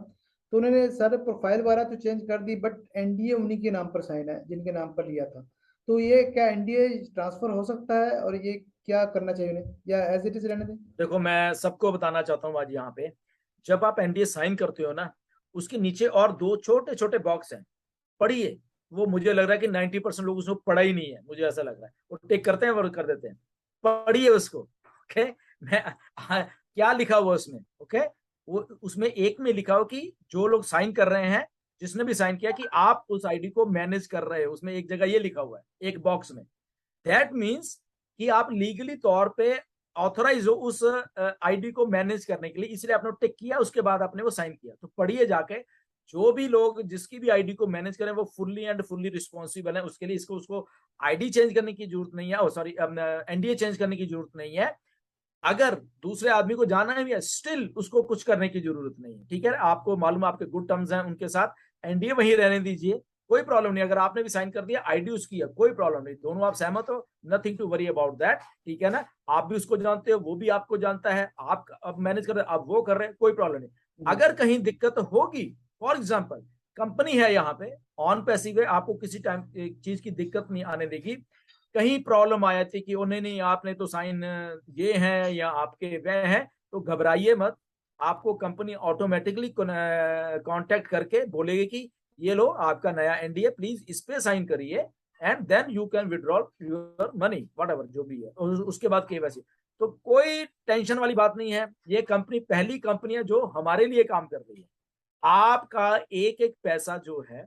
तो उन्होंने सारे प्रोफाइल वगैरह तो चेंज कर दी, बट एनडीए उन्हीं के नाम पर साइन है जिनके नाम पर लिया था। तो ये क्या एनडीए ट्रांसफर हो सकता है और ये क्या करना चाहिए उन्हें, या एज इट इज रहने दें? देखो मैं सबको बताना चाहता हूँ आज यहाँ पे, जब आप एनडीए साइन करते हो ना, उसके नीचे और 2 छोटे छोटे बॉक्स हैं, पढ़िए। वो मुझे लग रहा है कि 90% लोग उसको पढ़ा ही नहीं है, मुझे ऐसा लग रहा है, वो टिक करते हैं वो कर देते हैं। पढ़िए उसको। ओके, मैं क्या लिखा हुआ उसमें, ओके, वो उसमें एक में लिखा हो कि जो लोग साइन कर रहे हैं, जिसने भी साइन किया, कि आप उस आईडी को मैनेज कर रहे हो, उसमें एक जगह ये लिखा हुआ है एक बॉक्स में। दैट मीन्स कि आप लीगली तौर पे ऑथराइज हो उस आईडी को मैनेज करने के लिए, इसलिए आपने टिक किया, उसके बाद आपने वो साइन किया। तो पढ़िए जाके, जो भी लोग जिसकी भी आईडी को मैनेज करें वो फुल्ली एंड फुल्ली रिस्पॉन्सिबल है उसके लिए। इसको उसको आईडी चेंज करने की जरूरत नहीं है, सॉरी एनडीए चेंज करने की जरूरत नहीं है। अगर दूसरे आदमी को जाना है भी, स्टिल उसको कुछ करने की जरूरत नहीं है, ठीक है। आपको मालूम है आपके गुड टर्म्स हैं उनके साथ, एनडीए वहीं रहने दीजिए, कोई प्रॉब्लम नहीं। अगर आपने भी साइन कर दिया, आईडी उसकी है, कोई प्रॉब्लम नहीं, दोनों आप सहमत हो, nothing to worry about that, ठीक है ना। आप भी उसको जानते हो, वो भी आपको जानता है, आप अब मैनेज कर रहे हैं, आप वो कर रहे हैं, कोई प्रॉब्लम नहीं। अगर कहीं दिक्कत होगी, फॉर एग्जाम्पल कंपनी है यहाँ पे ऑन पैसिव है, आपको किसी टाइम चीज की दिक्कत नहीं आने देगी, कहीं प्रॉब्लम आया थी कि उन्हें नहीं आपने तो साइन ये हैं या आपके वे हैं, तो घबराइए मत। आपको कंपनी ऑटोमेटिकली कांटेक्ट करके बोलेगी कि ये लो आपका नया एनडीए, प्लीज इस पे साइन करिए and then you can withdraw your money whatever जो भी है, उसके बाद केवाईसी। तो कोई टेंशन वाली बात नहीं है। ये कंपनी पहली कंपनी है जो हमारे लिए काम कर रही है। आपका एक एक पैसा जो है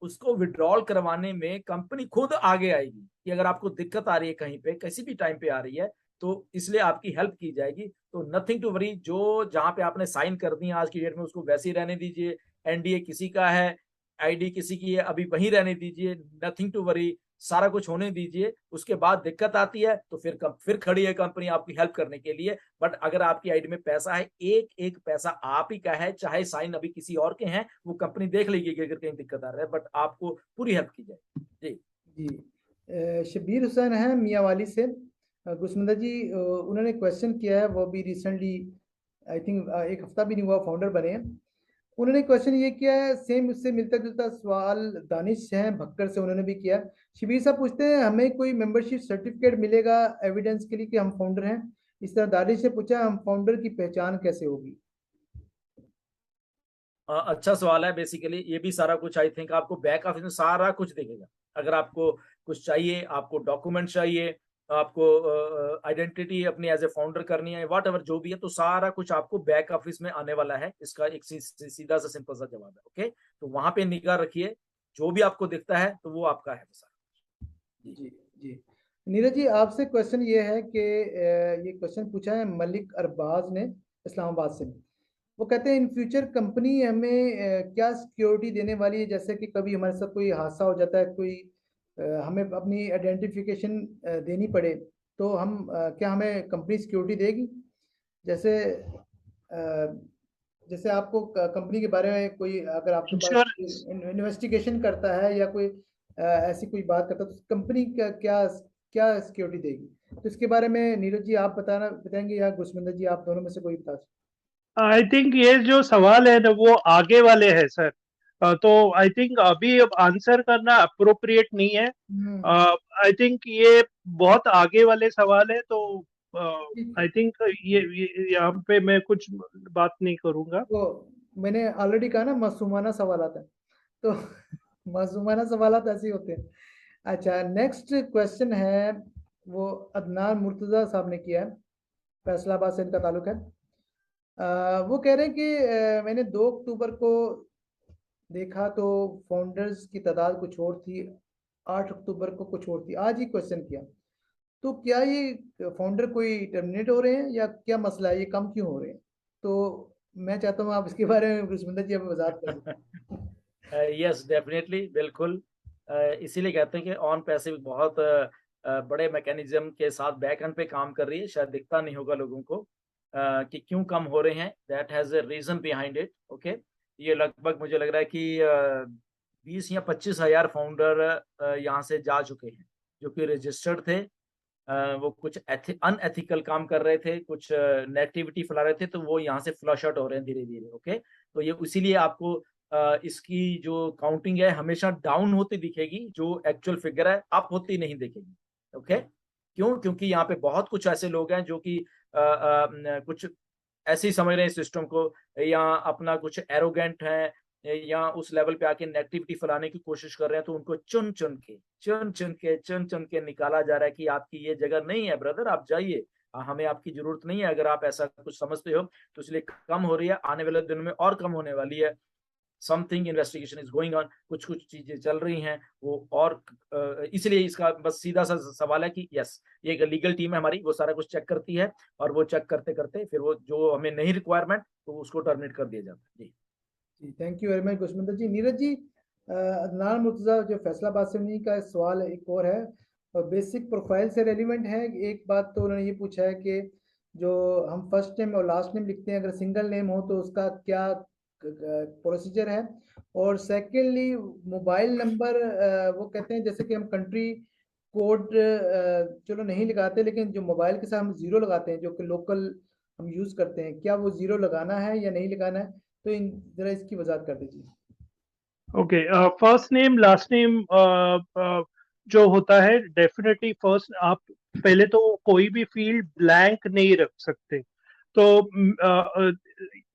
उसको विड्रॉल करवाने में कंपनी खुद आगे आएगी कि अगर आपको दिक्कत आ रही है कहीं पे, किसी भी टाइम पे आ रही है, तो इसलिए आपकी हेल्प की जाएगी। तो नथिंग टू वरी, जो जहां पे आपने साइन कर दी आज की डेट में उसको वैसे ही रहने दीजिए। एनडीए किसी का है, आईडी किसी की है, अभी वहीं रहने दीजिए। नथिंग टू वरी, सारा कुछ होने दीजिए। उसके बाद दिक्कत आती है तो फिर खड़ी है कंपनी आपकी हेल्प करने के लिए। बट अगर आपकी आईडी में पैसा है, एक एक पैसा आप ही का है, चाहे साइन अभी किसी और के हैं, वो कंपनी देख लेगी कि अगर कहीं दिक्कत आ रहा है, बट आपको पूरी हेल्प की जाए। जी जी शबीर हुसैन है मियाँवाली से। गुस्मंदा जी उन्होंने क्वेश्चन किया है, वो भी रिसेंटली आई थिंक एक हफ्ता भी नहीं हुआ फाउंडर बने हैं। उन्होंने क्वेश्चन ये किया है, सेम उससे मिलता जुलता सवाल दानिश हैं भक्कर से उन्होंने भी किया। शबीर साहब पूछते हैं हमें कोई मेंबरशिप सर्टिफिकेट मिलेगा एविडेंस के लिए कि हम फाउंडर हैं। इस तरह दानिश से पूछा हम फाउंडर की पहचान कैसे होगी। अच्छा सवाल है। बेसिकली ये भी सारा कुछ आई थिंक आपको बैक ऑफिस में सारा कुछ दिखेगा। अगर आपको कुछ चाहिए, आपको डॉक्यूमेंट चाहिए, आपको आइडेंटिटी अपनी एज ए फाउंडर करनी है, व्हाट एवर जो भी है, तो सारा कुछ आपको बैक ऑफिस में आने वाला है। इसका एक सीधा सा सिंपल सा जवाब है। ओके, तो वहां पे निगाह रखिए, जो भी आपको दिखता है तो वो आपका है सारा। जी जी नीरज जी आपसे क्वेश्चन ये है कि ये क्वेश्चन पूछा है मलिक अरबाज ने इस्लामाबाद से। वो कहते हैं इन फ्यूचर कंपनी हमें क्या सिक्योरिटी देने वाली है, जैसे कि कभी हमारे साथ कोई हादसा हो जाता है, कोई हमें अपनी आइडेंटिफिकेशन देनी पड़े, तो हम क्या हमें कंपनी सिक्योरिटी देगी? जैसे जैसे आपको कंपनी के बारे में कोई अगर आपके पास इन्वेस्टिगेशन करता है या कोई ऐसी कोई बात करता है, तो कंपनी का क्या क्या सिक्योरिटी देगी? तो इसके बारे में नीरज जी आप बताएंगे या गुस्मिंदर जी, आप दोनों में से कोई बता? आई थिंक ये जो सवाल है ना वो आगे वाले है सर। तो आई थिंक अभी अब आंसर करना अप्रोप्रिएट नहीं है। आई थिंक ये बहुत आगे वाले सवाल है, तो आई थिंक ये यहाँ पे मैं कुछ बात नहीं करूंगा। तो मैंने ऑलरेडी कहा ना मासूमाना सवाल आता है, तो मासूमाना सवाल ऐसे ही होते हैं। अच्छा नेक्स्ट क्वेश्चन है, वो अदनान मुर्तजा साहब ने किया है, फैसलाबाद से इनका ताल्लुक है। वो कह रहे हैं कि मैंने 2 अक्टूबर को देखा तो फाउंडर्स की तादाद कुछ और थी, 8 अक्टूबर को कुछ और थी, आज ही क्वेश्चन किया। तो क्या ये फाउंडर कोई टर्मिनेट हो रहे हैं या क्या मसला है, ये कम क्यों हो रहे हैं? तो मैं चाहता हूँ आप इसके बारे में गुरसमिंदर जी हमें वजाहत कर दें। यस डेफिनेटली, बिल्कुल। इसीलिए कहते हैं कि ऑन पैसिव बहुत बड़े मैकेनिज्म के साथ बैक एंड पे काम कर रही है। शायद दिखता नहीं होगा लोगों को कि क्यों कम हो रहे हैं। That has a reason behind it. Okay, ये लगभग मुझे लग रहा है कि 20 या 25 हजार फाउंडर यहाँ से जा चुके हैं जो कि रजिस्टर्ड थे। वो कुछ अनएथिकल काम कर रहे थे, कुछ नेगेटिविटी फैला रहे थे, तो वो यहाँ से फ्लश आउट हो रहे हैं धीरे धीरे। ओके, तो ये इसीलिए आपको इसकी जो काउंटिंग है हमेशा डाउन होती दिखेगी, जो एक्चुअल फिगर है अप होती नहीं दिखेगी। ओके, क्यों? क्योंकि यहाँ पे बहुत कुछ ऐसे लोग हैं जो कि कुछ ऐसे ही समझ रहे हैं सिस्टम को, या अपना कुछ एरोगेंट है, या उस लेवल पे आके नेगेटिविटी फैलाने की कोशिश कर रहे हैं। तो उनको चुन चुन के निकाला जा रहा है कि आपकी ये जगह नहीं है ब्रदर, आप जाइए, हमें आपकी जरूरत नहीं है। अगर आप ऐसा कुछ समझते हो तो इसलिए कम हो रही है, आने वाले दिनों में और कम होने वाली है। Something investigation is going on, कुछ कुछ चीजें चल रही हैं वो, और इसलिए इसका बस सीधा सा सवाल है कि यस, ये एक लीगल टीम है हमारी, वो सारा कुछ चेक करती है, और वो चेक करते करते फिर वो जो हमें नहीं रिक्वायरमेंट तो उसको टर्मिनेट कर दिया जाता है। जी जी thank you very much Gursaminder ji. Neeraj जी अदनान मुर्तजा जो फैसलाबाद से उन्हीं का सवाल एक और है, और बेसिक प्रोफाइल से रेलिवेंट है। एक बात तो उन्होंने ये पूछा है कि जो हम फर्स्ट नेम और लास्ट नेम लिखते हैं, अगर सिंगल नेम हो तो उसका क्या प्रोसीजर है? और सेकेंडली मोबाइल नंबर, वो कहते हैं जैसे कि हम कंट्री कोड चलो नहीं लगाते, लेकिन जो मोबाइल के साथ हम जीरो लगाते हैं जो कि लोकल हम यूज़ करते हैं, क्या वो जीरो लगाना है या नहीं लगाना है? तो जरा इसकी वजाहत कर दीजिए। Okay, first name last name जो होता है डेफिनेटली फर्स्ट आप पहले तो कोई भी फील्ड ब्लैंक नहीं रख सकते। तो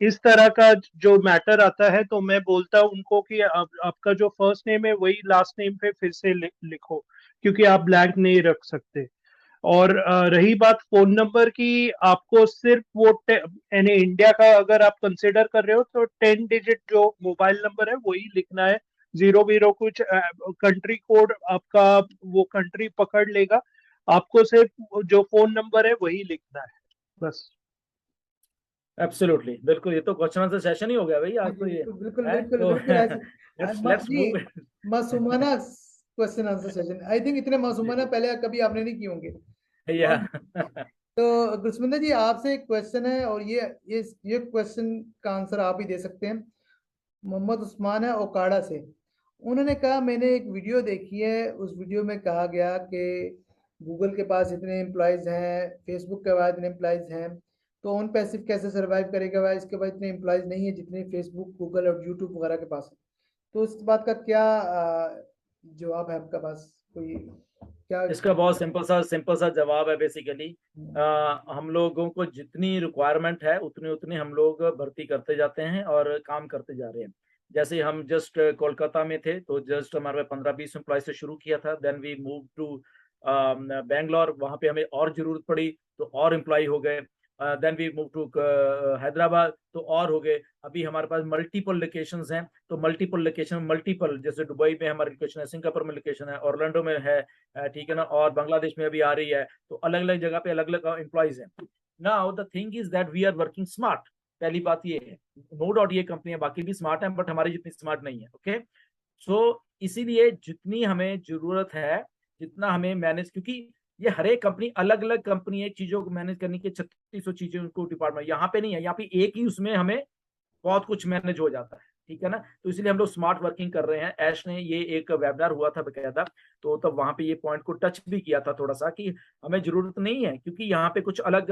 इस तरह का जो मैटर आता है तो मैं बोलता हूं उनको कि आपका जो फर्स्ट नेम है वही लास्ट नेम पे फिर से लिखो, क्योंकि आप ब्लैंक नहीं रख सकते। और रही बात फोन नंबर की, आपको सिर्फ वो यानी इंडिया का अगर आप कंसिडर कर रहे हो तो 10 डिजिट जो मोबाइल नंबर है वही लिखना है। जीरो वीरो कुछ कंट्री कोड आपका वो कंट्री पकड़ लेगा, आपको सिर्फ जो फोन नंबर है वही लिखना है बस। एब्सोल्युटली, बिल्कुल, ये तो क्वेश्चन आंसर सेशन ही हो गया भाई हाँ आज जी, तो ये बिल्कुल है बिल्कुल तो बिल्कुल ऐसे लेट्स जी, मूव। मासूमाना question answer session, I think इतने मासूमाना पहले कभी आपने नहीं किए होंगे। या और तो गुरसमिंदर जी, आपसे एक क्वेश्चन है, और ये क्वेश्चन का आंसर आप ही दे सकते हैं। मोहम्मद उस्मान है ओकाड़ा से। उन्होंने कहा, मैंने एक वीडियो देखी है, उस वीडियो में कहा गया कि गूगल के पास इतने एम्प्लॉयज हैं, फेसबुक के बाद इतने एम्प्लॉयज हैं, तो ऑन पैसिव कैसे सरवाइव करेगा भाई, इसके बाद इतने एम्प्लॉयज नहीं है जितने फेसबुक, गूगल और यूट्यूब वगैरह के पास है। तो इस बात का क्या जवाब है आपका पास, कोई क्या? इसका बहुत सिंपल सा जवाब है बेसिकली। हम लोगों को जितनी रिक्वायरमेंट है उतनी उतनी हम लोग भर्ती करते जाते हैं और काम करते जा रहे हैं। जैसे हम जस्ट कोलकाता में थे तो जस्ट हमारे 15-20 एम्प्लॉय से शुरू किया था, then we move to Bangalore, वहां पे हमें और जरूरत पड़ी तो और एम्प्लॉय हो गए। Then we move to Hyderabad तो और हो गए। अभी हमारे पास मल्टीपल लोकेशंस हैं, तो मल्टीपल लोकेशन मल्टीपल, जैसे दुबई में हमारी लोकेशन है, सिंगापुर में लोकेशन है, ऑरलैंडो में है, ठीक है ना, और बांग्लादेश में अभी आ रही है। तो अलग अलग जगह पे अलग अलग एम्प्लॉयज हैं। Now the thing is that we are working smart. पहली बात ये है, नो डाउट ये कंपनियां बाकी भी स्मार्ट हैं बट हमारी जितनी स्मार्ट नहीं है। ओके, सो इसीलिए जितनी हमें जरूरत है, जितना हमें मैनेज, क्योंकि ये हर एक कंपनी अलग अलग कंपनी है, चीजों को मैनेज करने की 3600 चीजें उनको डिपार्टमेंट, यहाँ पे नहीं है, यहाँ पे एक ही उसमें हमें बहुत कुछ मैनेज हो जाता है, ठीक है ना। तो इसलिए हम लोग स्मार्ट वर्किंग कर रहे हैं। ऐश ने ये एक वेबिनार हुआ था बकायदा, तो तब वहां पे ये पॉइंट को टच भी किया था थोड़ा सा, कि हमें जरूरत नहीं है, क्योंकि यहाँ पे कुछ अलग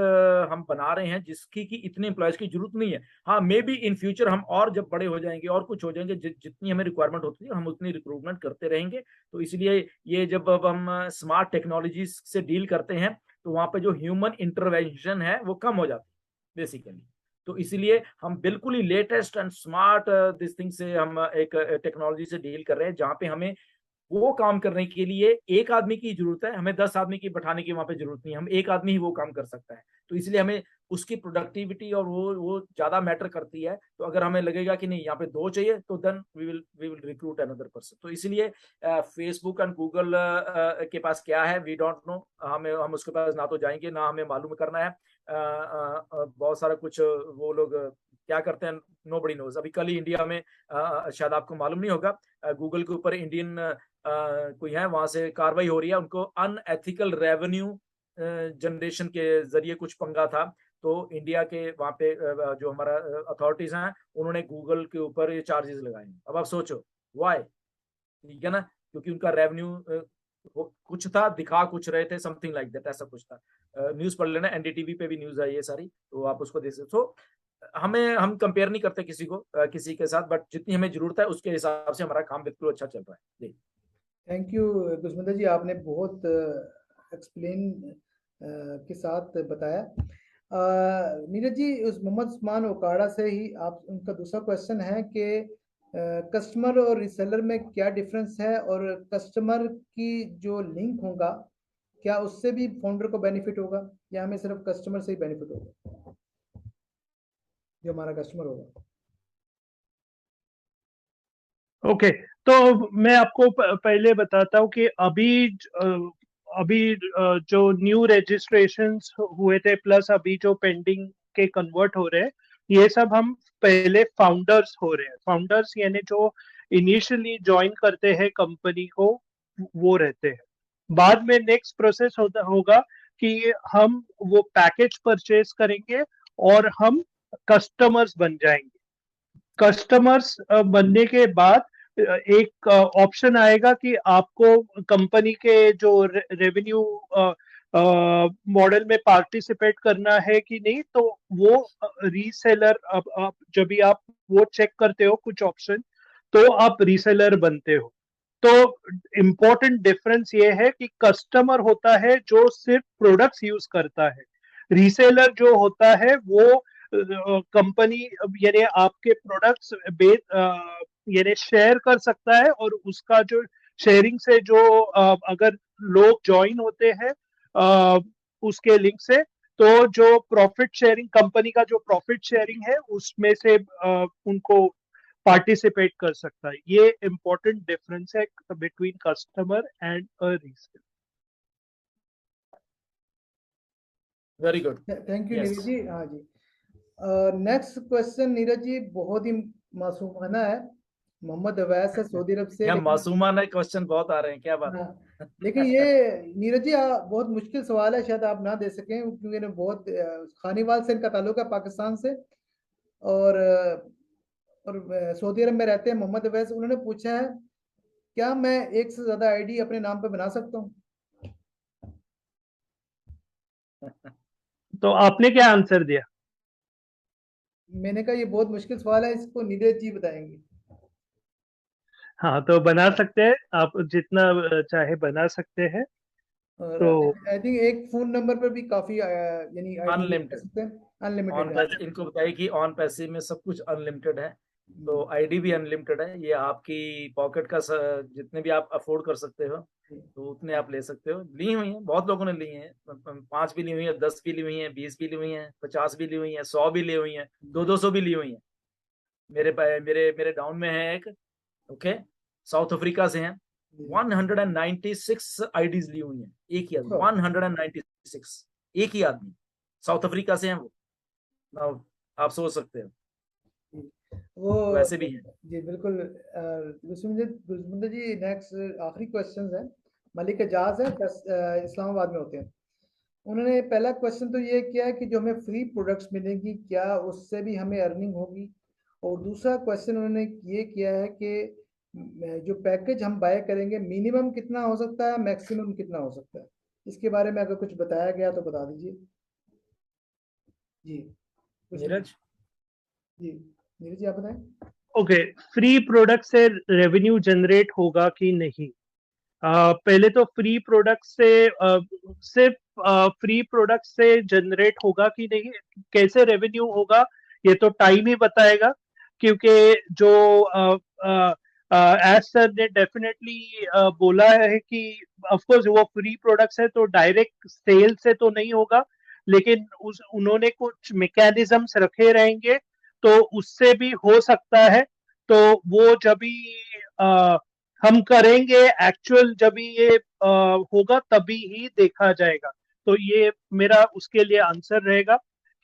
हम बना रहे हैं जिसकी कि इतने एम्प्लॉयज की जरूरत नहीं है। हाँ, मे बी इन फ्यूचर हम और जब बड़े हो जाएंगे और कुछ हो जाएंगे, जितनी हमें रिक्वायरमेंट होती है हम उतनी रिक्रूटमेंट करते रहेंगे। तो इसलिए ये जब अब हम स्मार्ट टेक्नोलॉजी से डील करते हैं तो वहां पे जो ह्यूमन इंटरवेंशन है वो कम हो जाती है बेसिकली। तो इसलिए हम बिल्कुल ही latest and smart this thing से हम एक टेक्नोलॉजी से डील कर रहे हैं, जहां पे हमें वो काम करने के लिए एक आदमी की जरूरत है, हमें 10 आदमी की बैठाने की वहां पे जरूरत नहीं है, हम एक आदमी ही वो काम कर सकता है। तो इसलिए हमें उसकी प्रोडक्टिविटी और वो ज्यादा मैटर करती है। तो अगर हमें लगेगा कि नहीं यहाँ पे 2 चाहिए तो then we will recruit another person. तो इसलिए फेसबुक एंड गूगल के पास क्या है वी डोंट नो, हम उसके पास ना तो जाएंगे ना हमें मालूम करना है। बहुत सारा कुछ वो लोग क्या करते हैं, नो बडी नोज। अभी कल ही इंडिया में शायद आपको मालूम नहीं होगा, गूगल के ऊपर इंडियन कोई है, वहां से कार्रवाई हो रही है, उनको अनएथिकल रेवेन्यू जनरेशन के जरिए कुछ पंगा था। तो इंडिया के वहां पे जो हमारा अथॉरिटीज हैं उन्होंने गूगल के ऊपर ये चार्जेस लगाए। अब आप सोचो वाई, ठीक है ना, क्योंकि उनका रेवेन्यू कुछ था, दिखा कुछ रहे थे, समथिंग लाइक दैट, ऐसा कुछ था। न्यूज पढ़ लेना, एनडीटीवी पे भी न्यूज आई है सारी, तो आप उसको देख सकते हो। हम कंपेयर नहीं करते किसी को किसी के साथ, बट जितनी हमें जरूरत है उसके हिसाब से हमारा काम बिल्कुल अच्छा चल रहा है जी। थैंक यू गुरसमिंदर जी, आपने बहुत एक्सप्लेन के साथ बताया। नीरज जी, उस मोहम्मद उस्मान ओकाड़ा से ही आप, उनका दूसरा क्वेश्चन है कि कस्टमर और रिसेलर में क्या डिफरेंस है, और कस्टमर की जो लिंक होगा क्या उससे भी फाउंडर को बेनिफिट होगा, या हमें सिर्फ कस्टमर से ही बेनिफिट होगा, जो हमारा कस्टमर होगा? ओके, तो मैं आपको पहले बताता हूँ कि जो न्यू रजिस्ट्रेशंस हुए थे प्लस अभी जो पेंडिंग के कन्वर्ट हो रहे हैं, ये सब हम पहले फाउंडर्स हो रहे हैं। फाउंडर्स यानी जो इनिशियली ज्वाइन करते हैं कंपनी को, वो रहते हैं। बाद में नेक्स्ट प्रोसेस होगा कि हम वो पैकेज परचेज करेंगे और हम कस्टमर्स बन जाएंगे। कस्टमर्स बनने के बाद एक ऑप्शन आएगा कि आपको कंपनी के जो रेवेन्यू मॉडल में पार्टिसिपेट करना है कि नहीं। तो वो रीसेलर, जब भी आप वो चेक करते हो कुछ ऑप्शन, तो आप रीसेलर बनते हो। तो इम्पोर्टेंट डिफरेंस ये है कि कस्टमर होता है जो सिर्फ प्रोडक्ट्स यूज करता है, रीसेलर जो होता है वो कंपनी यानी आपके प्रोडक्ट्स यानी शेयर कर सकता है, और उसका जो शेयरिंग से जो अगर लोग ज्वाइन होते हैं उसके लिंक से, तो जो प्रॉफिट शेयरिंग कंपनी का जो प्रॉफिट शेयरिंग है उसमें से उनको पार्टिसिपेट कर सकता है। ये इम्पोर्टेंट डिफरेंस है between customer and a reseller. Very good, thank you Yes. Neeraj ji. हाँ जी, नेक्स्ट क्वेश्चन नीरज जी बहुत ही मासूमाना है। मोहम्मद अवैस है सऊदी अरब से। क्या लेकिन मासूमाना क्वेश्चन बहुत आ रहे हैं, क्या बात? हाँ, लेकिन ये नीरज जी बहुत मुश्किल सवाल है, शायद आप ना दे सकें क्योंकि इन्हें बहुत खानीवाल से इनका ताल्लुक है, पाकिस्तान से, और सऊदी अरब में रहते हैं मोहम्मद अवैस। उन्होंने पूछा है क्या मैं एक से ज्यादा आईडी अपने नाम पे बना सकता हूँ? तो आपने क्या आंसर दिया? मैंने कहा ये बहुत मुश्किल सवाल है, इसको नीरज जी बताएंगे। हाँ, तो बना सकते हैं, आप जितना चाहे बना सकते हैं। और तो आई थिंक एक फोन नंबर पर भी काफी यानी आईडी कर अनलिमिटेड सकते हैं, ऑन अनलिमिटेड है। पैसे, इनको बताइए कि ऑन पैसे में सब कुछ अनलिमिटेड है, तो आईडी भी अनलिमिटेड है। ये आपकी पॉकेट का जितने भी आप अफोर्ड कर सकते हो तो उतने आप ले सकते हो। ली हुई हैं, बहुत लोगों ने ली हैं, 5 भी ली हुई है, 10 भी ली हुई है, 20 भी ली हुई है, 50 भी ली हुई है, 100 भी ली हुई है, 200 भी ली हुई है। मेरे मेरे मेरे डाउन में है एक, ओके, साउथ अफ्रीका से हैं, 196 आईडीज ली हुई हैं एक ही आदमी, 196 एक ही आदमी, साउथ अफ्रीका से हैं वो। Now, आप सोच सकते हो वो वैसे भी है। जी बिल्कुल। गुरसुमिंदर जी नेक्स्ट आखिरी क्वेश्चन है, मलिक एजाज है, इस्लामाबाद में होते हैं। उन्होंने पहला क्वेश्चन तो ये किया है कि जो हमें फ्री प्रोडक्ट्स मिलेंगी क्या उससे भी हमें अर्निंग होगी, और दूसरा क्वेश्चन उन्होंने ये किया है कि जो पैकेज हम बाय करेंगे मिनिमम कितना हो सकता है, मैक्सिमम कितना हो सकता है। इसके बारे में अगर कुछ बताया गया तो बता दीजिए। जी नीरज, जी नीरज जी आप बताएं। ओके, फ्री प्रोडक्ट से रेवेन्यू जनरेट होगा कि नहीं? पहले तो फ्री प्रोडक्ट से सिर्फ फ्री प्रोडक्ट से जनरेट होगा कि नहीं, कैसे रेवेन्यू होगा ये तो टाइम ही बताएगा, क्योंकि जो एज सर ने डेफिनेटली बोला है कि ऑफ कोर्स वो फ्री प्रोडक्ट्स है तो डायरेक्ट सेल से तो नहीं होगा, लेकिन उन्होंने कुछ मैकेनिज्म्स रखे रहेंगे तो उससे भी हो सकता है। तो वो जब भी हम करेंगे एक्चुअल, जब ये होगा तभी ही देखा जाएगा। तो ये मेरा उसके लिए आंसर रहेगा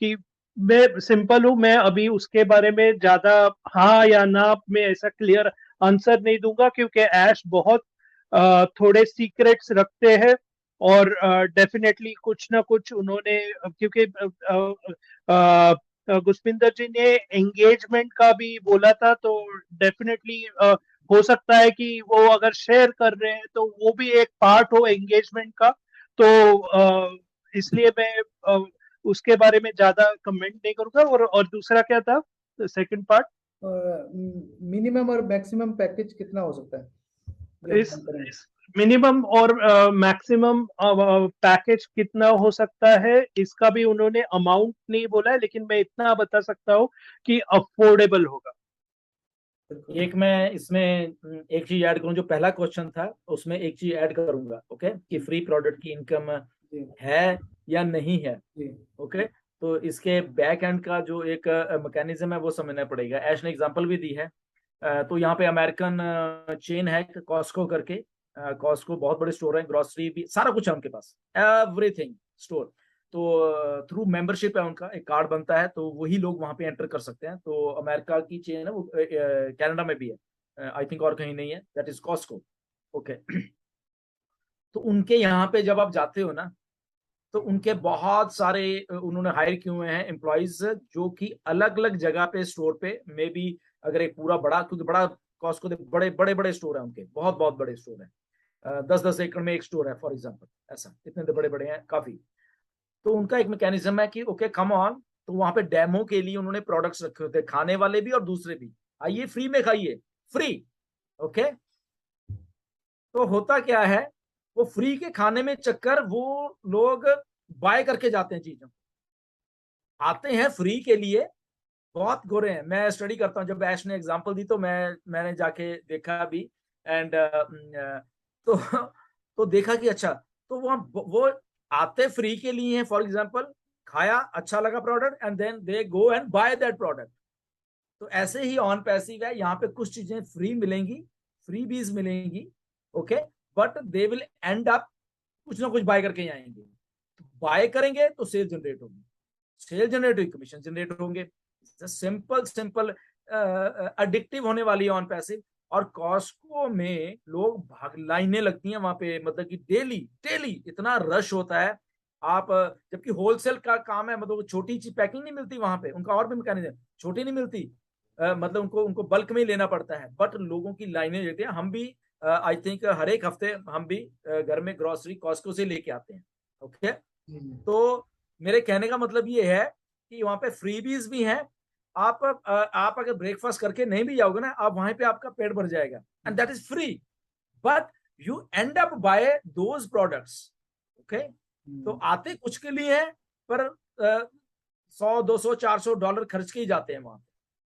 कि मैं सिंपल हूं, मैं अभी उसके बारे में ज्यादा हाँ या ना में ऐसा क्लियर आंसर नहीं दूंगा, क्योंकि ऐश बहुत थोड़े सीक्रेट्स रखते हैं, और डेफिनेटली कुछ ना कुछ उन्होंने, क्योंकि गुस्पिंदर जी ने एंगेजमेंट का भी बोला था, तो डेफिनेटली हो सकता है कि वो अगर शेयर कर रहे हैं तो वो भी एक पार्ट हो एंगेजमेंट का। तो इसलिए मैं उसके बारे में ज्यादा कमेंट नहीं करूंगा। और दूसरा क्या था सेकंड पार्ट? मिनिमम और मैक्सिमम पैकेज कितना हो सकता है जो इस, हम करेंगे? इस मिनिमम और मैक्सिमम पैकेज कितना हो सकता है इसका भी उन्होंने अमाउंट नहीं बोला है, लेकिन मैं इतना बता सकता हूँ कि अफोर्डेबल होगा। एक मैं इसमें एक चीज ऐड करूं, जो पहला क्वेश्चन था उसमें एक चीज ऐड करूंगा, ओके, कि फ्री प्रोडक्ट की इनकम है या नहीं है, ओके। तो इसके बैक एंड का जो एक मैकेनिज्म है वो समझना पड़ेगा। ऐश ने एग्जांपल भी दी है, तो यहाँ पे अमेरिकन चेन है कॉस्को करके, कॉस्को बहुत बड़े स्टोर है, ग्रोसरी भी सारा कुछ है उनके पास, एवरीथिंग स्टोर। तो थ्रू मेंबरशिप है उनका, एक कार्ड बनता है, तो वही लोग वहां पे एंटर कर सकते हैं। तो अमेरिका की चेन है वो, कनाडा में भी है आई थिंक, और कहीं नहीं है, दैट इज कॉस्को, ओके। तो उनके यहाँ पे जब आप जाते हो ना, तो उनके बहुत सारे उन्होंने हायर किए हुए हैं एम्प्लॉइज, जो कि अलग अलग जगह पे स्टोर पे, मे बी अगर एक पूरा बड़ा, क्योंकि बड़ा कॉस्को बड़े बड़े बड़े स्टोर है उनके, बहुत बहुत बड़े स्टोर है, 10-10 एकड़ में एक स्टोर है फॉर एग्जांपल, ऐसा इतने बड़े बड़े हैं काफी। तो उनका एक मैकेनिज्म है कि ओके कम ऑन, तो वहां पे डेमो के लिए उन्होंने प्रोडक्ट्स रखे होते हैं, खाने वाले भी और दूसरे भी, आइए फ्री में खाइए, फ्री, ओके। तो होता क्या है, वो फ्री के खाने में चक्कर वो लोग बाय करके जाते हैं चीजों, आते हैं फ्री के लिए, बहुत गोरे हैं। मैं स्टडी करता हूँ, जब ऐश ने एग्जांपल दी तो मैंने जाके देखा भी, एंड तो तो देखा कि अच्छा, तो वो आते फ्री के लिए हैं। फॉर एग्जांपल, खाया, अच्छा लगा product, and then they go and buy that product. तो ऐसे ही ऑन पैसिव है, यहाँ पे कुछ चीजें फ्री मिलेंगी, फ्री बीज मिलेंगी, okay, but they will and up कुछ ना कुछ बाय करके ही आएंगे। बाय करेंगे तो सेल जनरेट होगी, सेल जनरेट हुई कमीशन जनरेट होंगे। सिंपल सिंपल एडिक्टिव होने वाली है ऑन पैसिव। और कॉस्को में लोग भाग लाइनें लगती हैं वहां पे, मतलब कि डेली डेली इतना रश होता है। आप जबकि होलसेल का काम है, मतलब छोटी सी पैकिंग नहीं मिलती वहां पे, उनका और भी मैकेनिज्म, छोटी नहीं मिलती, मतलब उनको उनको बल्क में ही लेना पड़ता है, बट लोगों की लाइनें लेते हैं। हम भी आई थिंक हर एक हफ्ते हम भी घर में ग्रोसरी कॉस्को से लेके आते हैं, ओके। तो मेरे कहने का मतलब ये है कि वहां पे फ्रीबीज भी हैं। आप अगर ब्रेकफास्ट करके नहीं भी जाओगे ना, आप वहां पे आपका पेट भर जाएगा, and that is free, but you and up by those products, okay. तो आते कुछ के लिए है, पर 100 200 400 डॉलर खर्च के ही जाते हैं वहां पे,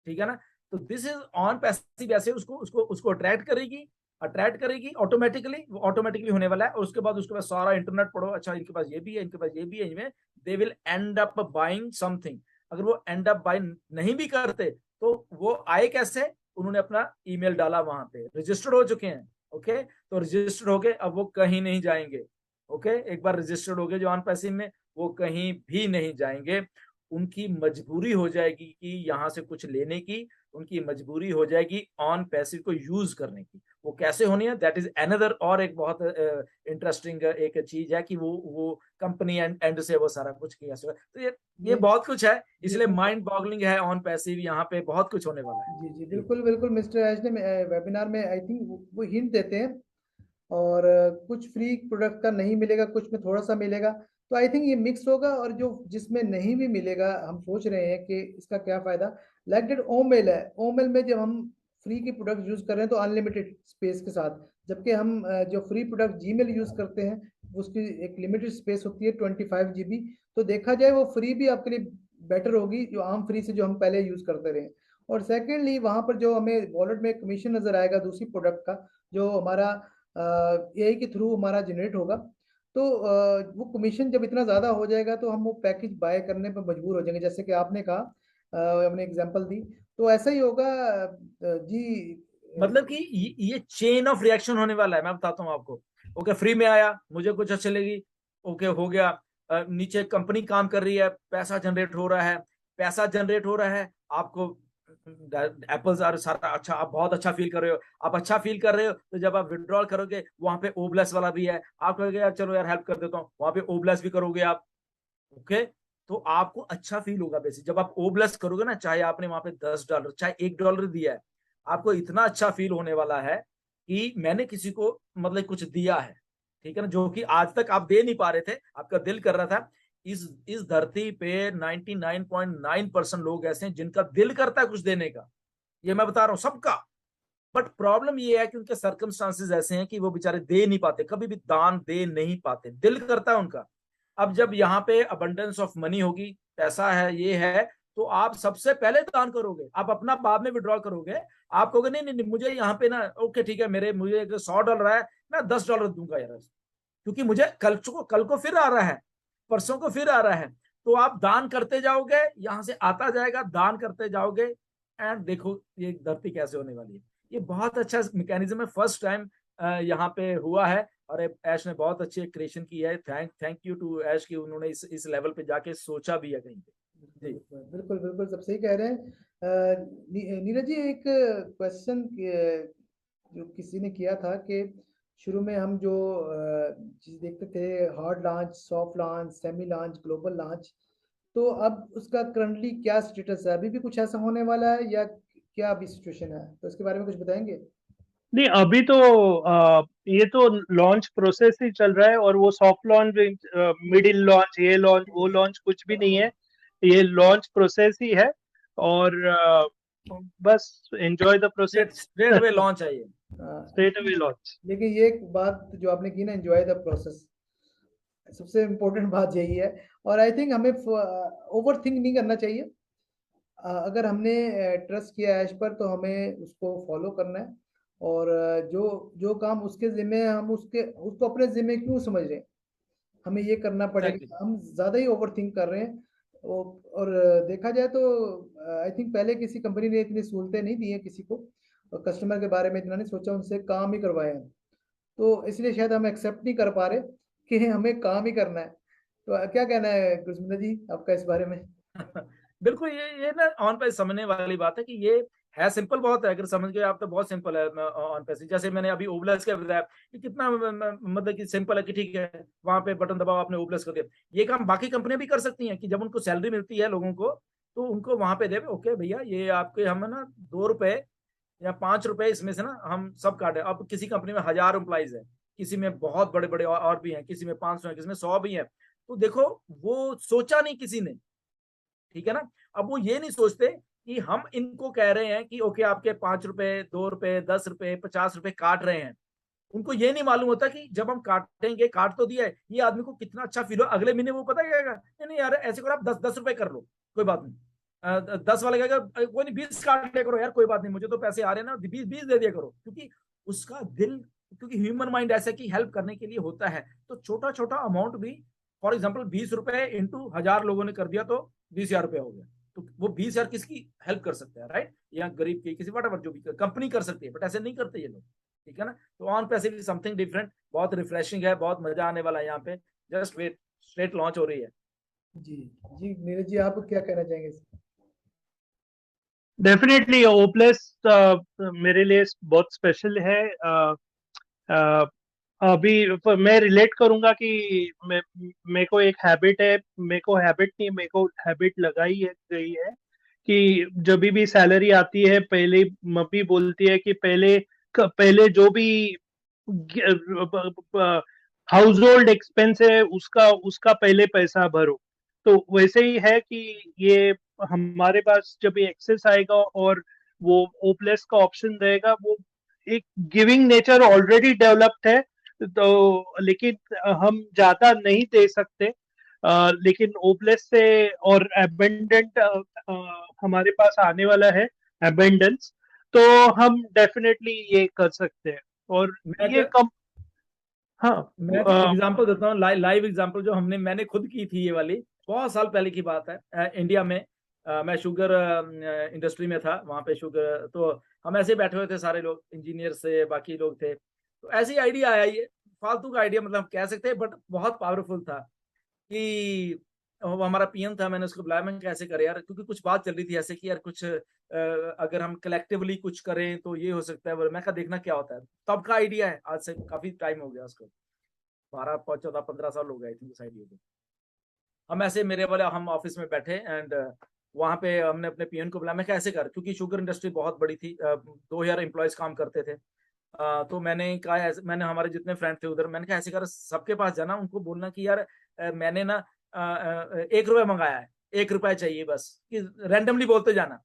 ठीक है ना। तो दिस इज ऑन पैसिव, ऐसे उसको उसको उसको अट्रैक्ट करेगी ऑटोमेटिकली, वो ऑटोमेटिकली होने वाला है। और उसके बाद सारा इंटरनेट पढ़ो, अच्छा इनके पास ये भी है, इनके पास ये भी है, इनमें they will and up buying something. अगर वो एंड अप बाय नहीं भी करते तो वो आए कैसे, उन्होंने अपना ईमेल डाला, वहां पे रजिस्टर्ड हो चुके हैं, ओके। तो रजिस्टर्ड हो गए, अब वो कहीं नहीं जाएंगे, ओके। एक बार रजिस्टर्ड हो गए जो ऑन पैसिव में, वो कहीं भी नहीं जाएंगे। उनकी मजबूरी हो जाएगी कि यहाँ से कुछ लेने की, उनकी मजबूरी हो जाएगी ऑन पैसिव को यूज करने की। वो कैसे होनी है, दैट इज अनदर, और एक बहुत इंटरेस्टिंग एक चीज है कि वो कंपनी एंड से वो सारा कुछ किया। तो ये बहुत कुछ है, इसलिए माइंड बॉगलिंग है ऑन पैसिव, यहाँ पे बहुत कुछ होने वाला है। जी जी बिल्कुल बिल्कुल। मिस्टर एच ने वेबिनार में आई थिंक वो हिंट देते हैं, और कुछ फ्री प्रोडक्ट का नहीं मिलेगा, कुछ में थोड़ा सा मिलेगा। तो आई थिंक ये मिक्स होगा, और जो जिसमें नहीं भी मिलेगा हम सोच रहे हैं कि इसका क्या फायदा। लाइक डेट ओमेल है, ओमेल में जब हम फ्री की प्रोडक्ट यूज कर रहे हैं तो अनलिमिटेड स्पेस के साथ, जबकि हम जो फ्री प्रोडक्ट जीमेल यूज करते हैं उसकी एक लिमिटेड स्पेस होती है 25 GB। तो देखा जाए वो फ्री भी आपके लिए बेटर होगी, जो आम फ्री से जो हम पहले यूज करते रहे। और सेकेंडली वहां पर जो हमें वॉलेट में कमीशन नजर आएगा दूसरी प्रोडक्ट का, जो हमारा एआई के थ्रू हमारा जनरेट होगा, तो वो कमीशन जब इतना ज्यादा हो जाएगा तो हम वो पैकेज बाय करने पर मजबूर हो जाएंगे, जैसे कि आपने कहा, हमने एग्जांपल दी। तो ऐसा ही होगा जी। मतलब कि ये चेन ऑफ रिएक्शन होने वाला है, मैं बताता हूँ आपको। ओके, फ्री में आया, मुझे कुछ अच्छा लगी, ओके हो गया, नीचे कंपनी काम कर रही है, पैसा जनरेट हो रहा है, पैसा जनरेट हो रहा है, आपको एप्पल्स आर सारा अच्छा, आप बहुत अच्छा फील कर रहे हो, आप अच्छा फील कर रहे हो। तो जब आप विड्रॉल करोगे, वहां पे ओब्लेस वाला भी है, आप कहोगे यार चलो यार हेल्प कर देता हूँ, वहां पे ओब्लेस भी करोगे आप, ओके। तो आपको अच्छा फील होगा बेसिक, जब आप ओब्लेस करोगे ना, चाहे आपने वहां पे $10 चाहे $1 दिया है, आपको इतना अच्छा फील होने वाला है कि मैंने किसी को मतलब कुछ दिया है, ठीक है ना, जो कि आज तक आप दे नहीं पा रहे थे, आपका दिल कर रहा था। इस धरती पे 99.9% लोग ऐसे हैं जिनका दिल करता है कुछ देने का, ये मैं बता रहा हूं सबका। बट प्रॉब्लम ये है कि उनके सर्कमस्टांसेस ऐसे हैं कि वो बेचारे दे नहीं पाते, कभी भी दान दे नहीं पाते, दिल करता है उनका। अब जब यहाँ पे अबंडेंस ऑफ मनी होगी, पैसा है, ये है, तो आप सबसे पहले दान करोगे, आप अपना बाद में विड्रॉल करोगे। आप कहोगे नहीं नहीं नहीं, मुझे यहाँ पे ना, ओके ठीक है, मुझे $100 है, मैं $10 दूंगा यार, क्योंकि मुझे कल को फिर आ रहा है, परसों को फिर आ रहा है। तो आप दान करते जाओगे, यहां से आता जाएगा, दान करते जाओगे, एंड देखो ये धरती कैसे होने वाली है। ये बहुत अच्छा मैकेनिज्म है, फर्स्ट टाइम यहाँ पे हुआ है, और ऐश ने बहुत अच्छी क्रिएशन की है। थैंक यू टू ऐश की, उन्होंने इस लेवल पे जाके सोचा भी है कहीं पे। जी बिल्कुल बिल्कुल, सब सही कह रहे हैं। नीरज जी, एक क्वेश्चन जो किसी ने किया था कि शुरू में हम जो चीज देखते थे, hard launch, soft launch, semi launch, global launch, तो अब उसका करंटली क्या स्टेटस है? अभी भी कुछ ऐसा होने वाला है या क्या अभी सिचुएशन है? तो इसके बारे में कुछ बताएंगे। नहीं, अभी तो ये तो लॉन्च प्रोसेस ही चल रहा है, और वो सॉफ्ट लॉन्च, मिडिल लॉन्च, ये लॉन्च वो लॉन्च कुछ भी नहीं है, ये लॉन्च प्रोसेस ही है। और बस enjoy the process, straight away launch है ये। Straight away launch. लेकिन ये एक बात जो आपने की ना, एंजॉय द प्रोसेस, सबसे इम्पोर्टेंट बात यही है। और आई थिंक हमें ओवर थिंक नहीं करना चाहिए। अगर हमने ट्रस्ट किया ऐश पर तो हमें उसको फॉलो करना है। और जो जो काम उसके जिम्मे है, हम उसको अपने जिम्मे क्यों समझ रहे हैं, हमें ये करना पड़ेगा। Exactly. हम ज़्यादा ही ओवर थिंक कर रहे हैं। और देखा जाए तो आई थिंक पहले किसी कंपनी ने इतनी सहूलतें नहीं दी हैं किसी को, और कस्टमर के बारे में इतना नहीं सोचा, उनसे काम ही करवाया है। तो इसलिए शायद हम एक्सेप्ट नहीं कर पा रहे कि हमें काम ही करना है। तो क्या कहना है कुलविंदर जी आपका इस बारे में? बिल्कुल, ये ना ऑन पे समझने वाली बात है कि ये है सिंपल बहुत है, अगर समझ गए आप तो बहुत सिंपल है ऑन पे। जैसे मैंने अभी ओबलेस का बताया कि कितना मतलब कि सिंपल है कि ठीक है वहां पे बटन दबाओ आपने ओबलेस कर दिया। ये काम बाकी कंपनियां भी कर सकती हैं कि जब उनको सैलरी मिलती है लोगों को तो उनको वहां पे दे, ओके भैया ये आपके हम ना 2 रुपए या 5 रुपए इसमें से ना हम सब काटे। अब किसी कंपनी में 1000 एम्प्लॉइज है, किसी में बहुत बड़े बड़े और भी हैं, किसी में 500 है, किसी में 100 भी है। तो देखो वो सोचा नहीं किसी ने, ठीक है ना। अब वो ये नहीं सोचते कि हम इनको कह रहे हैं कि ओके आपके 5 रुपए 2 रुपए 10 रुपए 50 रुपए काट रहे हैं। उनको ये नहीं मालूम होता कि जब हम काटेंगे, काट तो दिया है, ये आदमी को कितना अच्छा फील हो, अगले महीने वो पता क्या कहेगा, नहीं नहीं यार ऐसे करो आप 10-10 रुपए कर लो, कोई बात नहीं। 10 वाले कहेगा कोई नहीं 20 काट लिया करो यार, कोई बात नहीं, मुझे तो पैसे आ रहे हैं ना, 20 दे दिया करो। क्योंकि उसका दिल, क्योंकि ह्यूमन माइंड ऐसा कि हेल्प करने के लिए होता है। तो छोटा छोटा अमाउंट भी, फॉर एग्जाम्पल 20 रुपए इंटू 1000 लोगों ने कर दिया तो 20,000 रुपया हो गया। तो वो 20,000 किसकी हेल्प कर सकते हैं, राइट? या गरीब की, किसी वट जो भी कंपनी कर सकती है, बट ऐसे नहीं करते ये लोग, ठीक है ना। तो ऑन पैसिव समथिंग डिफरेंट, बहुत रिफ्रेशिंग है, बहुत मजा आने वाला है यहाँ पे। जस्ट वेट, स्ट्रेट लॉन्च हो रही है। जी जी नीरज जी, आप क्या कहना चाहेंगे? डेफिनेटली ओप्लेस मेरे लिए बहुत स्पेशल है। अभी मैं रिलेट करूंगा कि मेरे को एक हैबिट है, मेरे को हैबिट नहीं, मेरे को हैबिट लगाई है गई है कि जब भी सैलरी आती है पहले मम्मी बोलती है कि पहले जो भी हाउस होल्ड एक्सपेंस है उसका उसका पहले पैसा भरो। तो वैसे ही है कि ये हमारे पास जब एक्सेस आएगा और वो ओप्लेस का ऑप्शन रहेगा, वो एक गिविंग नेचर ऑलरेडी डेवलप्ड है, तो लेकिन हम ज्यादा नहीं दे सकते। लेकिन ओप्लेस से और एबेंडेंट हमारे पास आने वाला है, एबेंडेंस, तो हम डेफिनेटली ये कर सकते हैं। और मैं ये कम, हाँ, मैं एग्जांपल देता हूँ, लाइव एग्जांपल जो मैंने खुद की थी, ये वाली बहुत साल पहले की बात है। इंडिया में मैं शुगर इंडस्ट्री में था, वहां पे शुगर, तो हम ऐसे बैठे हुए थे सारे लोग, इंजीनियर से बाकी लोग थे। तो ऐसे ही आइडिया आया, ये फालतू का आइडिया मतलब कह सकते हैं, बट बहुत पावरफुल था कि वो हमारा पीएम था, मैंने उसको बुलाया, मैंने कैसे करें यार, क्योंकि कुछ बात चल रही थी ऐसे कि यार कुछ अगर हम कलेक्टिवली कुछ करें तो ये हो सकता है। मैं कहा देखना क्या होता है, तब का आइडिया है, आज से काफी टाइम हो गया उसको, 12-14-15 साल हो गए थे उस आइडिया को। हम ऐसे मेरे वाले हम ऑफिस में बैठे एंड वहां पे हमने अपने पीएन को बुलाया, मैं कैसे कर, क्योंकि शुगर इंडस्ट्री बहुत बड़ी थी, 2000 एम्प्लॉयज काम करते थे। तो मैंने कहा, मैंने हमारे जितने फ्रेंड थे उधर, मैंने कहा ऐसे कर, सबके पास जाना, उनको बोलना कि यार मैंने ना 1 रुपया मंगाया है, 1 रुपया चाहिए बस, कि रैंडमली बोलते जाना।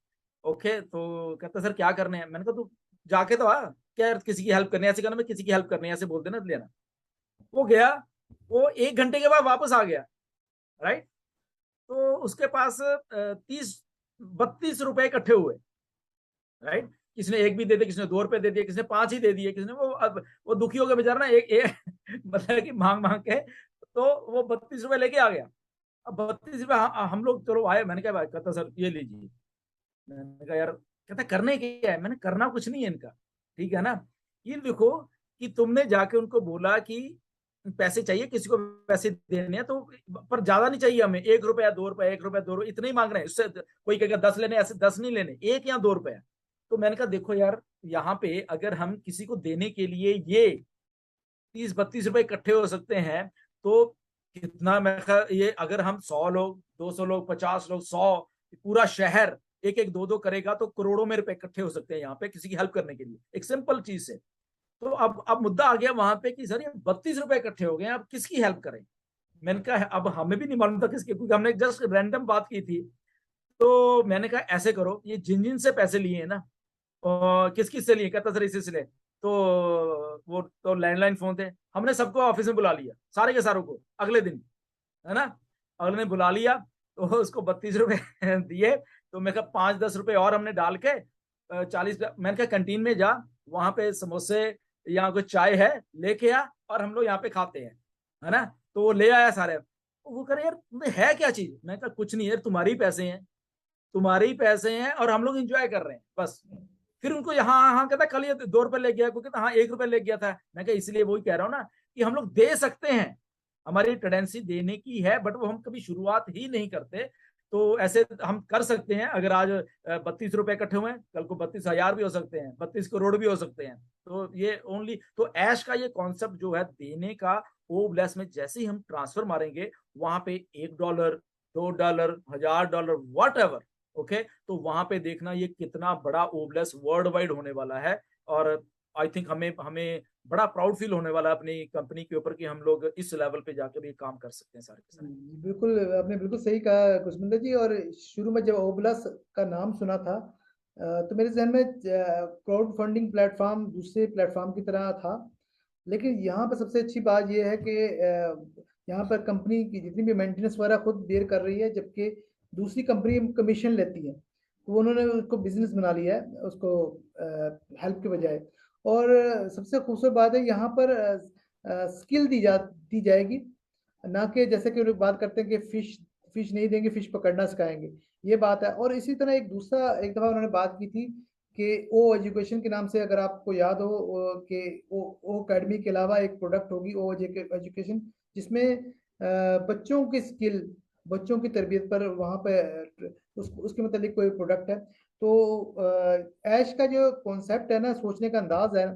ओके, तो कहता सर क्या करने हैं, मैंने कहा तू जाके तो आ, क्या यार किसी की हेल्प करनी है, ऐसे करना मैं किसी की हेल्प करनी है, ऐसे बोल देना लेना। वो गया, वो 1 घंटे के बाद वापस आ गया, राइट। तो उसके पास 30-32 रुपए इकट्ठे हुए, राइट। किसी ने 1 भी दे दिया, किसी ने 2 रुपए दे दिए, किसी ने 5 ही दे दिए, किसी ने वो दुखी हो गया बेचारा ना, एक मतलब कि मांग मांग के, तो वो 32 रुपए लेके आ गया। अब 32 रुपए हम लोग चलो आए, मैंने कहा भाई, कहता सर ये लीजिए। मैंने कहा यार, कहता करने क्या है, मैंने करना कुछ नहीं है इनका, ठीक है ना। ये देखो कि तुमने जाके उनको बोला कि पैसे चाहिए, किसी को पैसे देने हैं तो, पर ज्यादा नहीं चाहिए हमें, 1 रुपया 2 रुपया 1 रुपया 2 रुपया इतने ही मांग रहे हैं, उससे कोई कहेगा 10 लेने, ऐसे 10 नहीं लेने, 1 या 2 रुपया। तो मैंने कहा देखो यार, यहाँ पे अगर हम किसी को देने के लिए ये 30-32 रुपए इकट्ठे हो सकते हैं, तो कितना, मैं ये अगर हम 100 लोग 200 लोग 50 लोग 100, पूरा शहर 1-1 2-2 करेगा तो करोड़ों में रुपए इकट्ठे हो सकते हैं यहाँ पे किसी की हेल्प करने के लिए, एक सिंपल चीज से। तो अब मुद्दा आ गया वहां पे कि सर ये 32 रुपए इकट्ठे हो गए, अब किसकी हेल्प करें। मैंने कहा अब हमें भी नहीं मालूम था किसकी, क्योंकि हमने जस्ट रैंडम बात की थी। तो मैंने कहा ऐसे करो, ये जिन जिन से पैसे लिए हैं ना, और किस किस से लिए, कहता सर इसी से ले, तो वो तो लैंडलाइन फोन थे, हमने सबको ऑफिस में बुला लिया, सारे के सारों को अगले दिन, है ना, अगले दिन बुला लिया, तो उसको 32 रुपए दिए, तो मैं कहा 5-10 रुपए और हमने डाल के 40, मैंने कहा कैंटीन में जा, वहां पे समोसे या कोई चाय है लेके आ, और हम लोग यहाँ पे खाते हैं, है ना। तो वो ले आया सारे, वो कह रहे यार तुम्हें है क्या चीज, मैं कहा कुछ नहीं यार, तुम्हारे ही पैसे हैं, तुम्हारे ही पैसे हैं, और हम लोग एंजॉय कर रहे हैं बस। फिर उनको यहाँ हाँ कहता कल ये 2 रुपए ले गया, क्योंकि हाँ 1 रुपए ले गया था, मैं कहा इसलिए वही कह रहा हूँ ना कि हम लोग दे सकते हैं, हमारी टेंडेंसी देने की है, बट वो हम कभी शुरुआत ही नहीं करते। तो ऐसे हम कर सकते हैं, अगर आज 32 रुपए इकट्ठे हुए, कल को 32,000 भी हो सकते हैं, 32 करोड़ भी हो सकते हैं। तो ये ओनली तो ऐश का ये कॉन्सेप्ट जो है देने का, वो ब्लेस में जैसे ही हम ट्रांसफर मारेंगे, वहां पे $1, $2, $1,000, वट एवर, ओके, तो वहां पे देखना ये कितना बड़ा ओब्लेस वर्ल्ड वाइड होने वाला है। और आई थिंक हमें हमें बड़ा प्राउड फील होने वाला है अपनी कंपनी के ऊपर कि हम लोग इस लेवल पे जाकर भी काम कर सकते हैं सारे के सारे। बिल्कुल, आपने बिल्कुल सही कहा कुशमिंदर जी। और शुरू में जब ओबलस का नाम सुना था, तो मेरे जहन में क्राउड फंडिंग प्लेटफॉर्म दूसरे प्लेटफॉर्म की तरह था, लेकिन यहाँ पर सबसे अच्छी बात यह है कि यहाँ पर कंपनी की जितनी भी मेंटेनेंस वगैरह खुद बेयर कर रही है, जबकि दूसरी कंपनी कमीशन लेती है, तो उन्होंने उसको बिजनेस बना लिया है उसको हेल्प के बजाय। और सबसे खूबसूरत बात है यहाँ पर स्किल दी जाएगी, ना कि जैसे कि लोग बात करते हैं कि फिश नहीं देंगे, फिश पकड़ना सिखाएंगे, ये बात है। और इसी तरह एक दफ़ा उन्होंने बात की थी कि ओ एजुकेशन के नाम से, अगर आपको याद हो, कि ओ अकेडमी के अलावा एक प्रोडक्ट होगी ओ एजुकेशन, जिसमें बच्चों की स्किल, बच्चों की तरबियत पर वहाँ पे उसके मतलब कोई प्रोडक्ट है। तो ऐश का जो कॉन्सेप्ट है ना, सोचने का अंदाज है,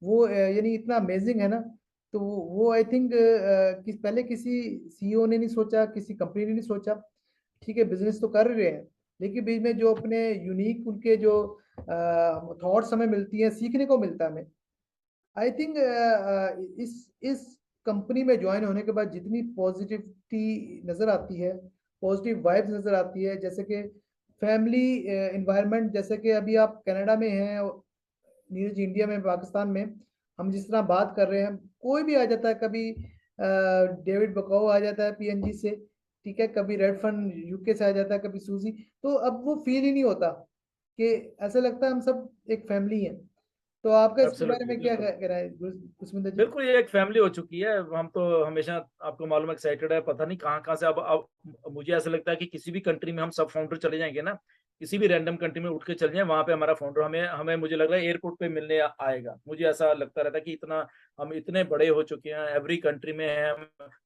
वो यानी इतना अमेजिंग है ना। तो वो आई थिंक पहले किसी सीईओ ने नहीं सोचा, किसी कंपनी ने नहीं सोचा। ठीक है, बिजनेस तो कर रहे हैं, लेकिन बीच में जो अपने यूनिक उनके जो थॉट्स हमें मिलती हैं, सीखने को मिलता है हमें। आई थिंक इस कंपनी में ज्वाइन होने के बाद जितनी पॉजिटिविटी नज़र आती है, पॉजिटिव वाइब्स नज़र आती है, जैसे कि फैमिली इन्वायरमेंट, जैसे कि अभी आप कनाडा में हैं, नीरज इंडिया में, पाकिस्तान में, हम जिस तरह बात कर रहे हैं, कोई भी आ जाता है, कभी डेविड बकाओ आ जाता है पीएनजी से, ठीक है, कभी रेडफन यूके से आ जाता है, कभी सूजी, तो अब वो फील ही नहीं होता, कि ऐसा लगता है हम सब एक फैमिली हैं। तो आपका इसके बारे एब्सोल्युटली, में क्या बिल्कुल कहना है कुशमिंदर जी? बिल्कुल, ये एक फैमिली हो चुकी है। हम तो हमेशा, आपको मालूम है, एक्साइटेड है, पता नहीं कहाँ कहाँ से। अब मुझे ऐसा लगता है कि किसी भी कंट्री में हम सब फाउंडर चले जाएंगे ना, किसी भी रैंडम कंट्री में उठ के चले जाए, वहां पे हमारा फाउंडर हमें हमें मुझे लग रहा है एयरपोर्ट पे मिलने आएगा। मुझे ऐसा लगता रहता है कि इतना हम इतने बड़े हो चुके हैं, एवरी कंट्री में है,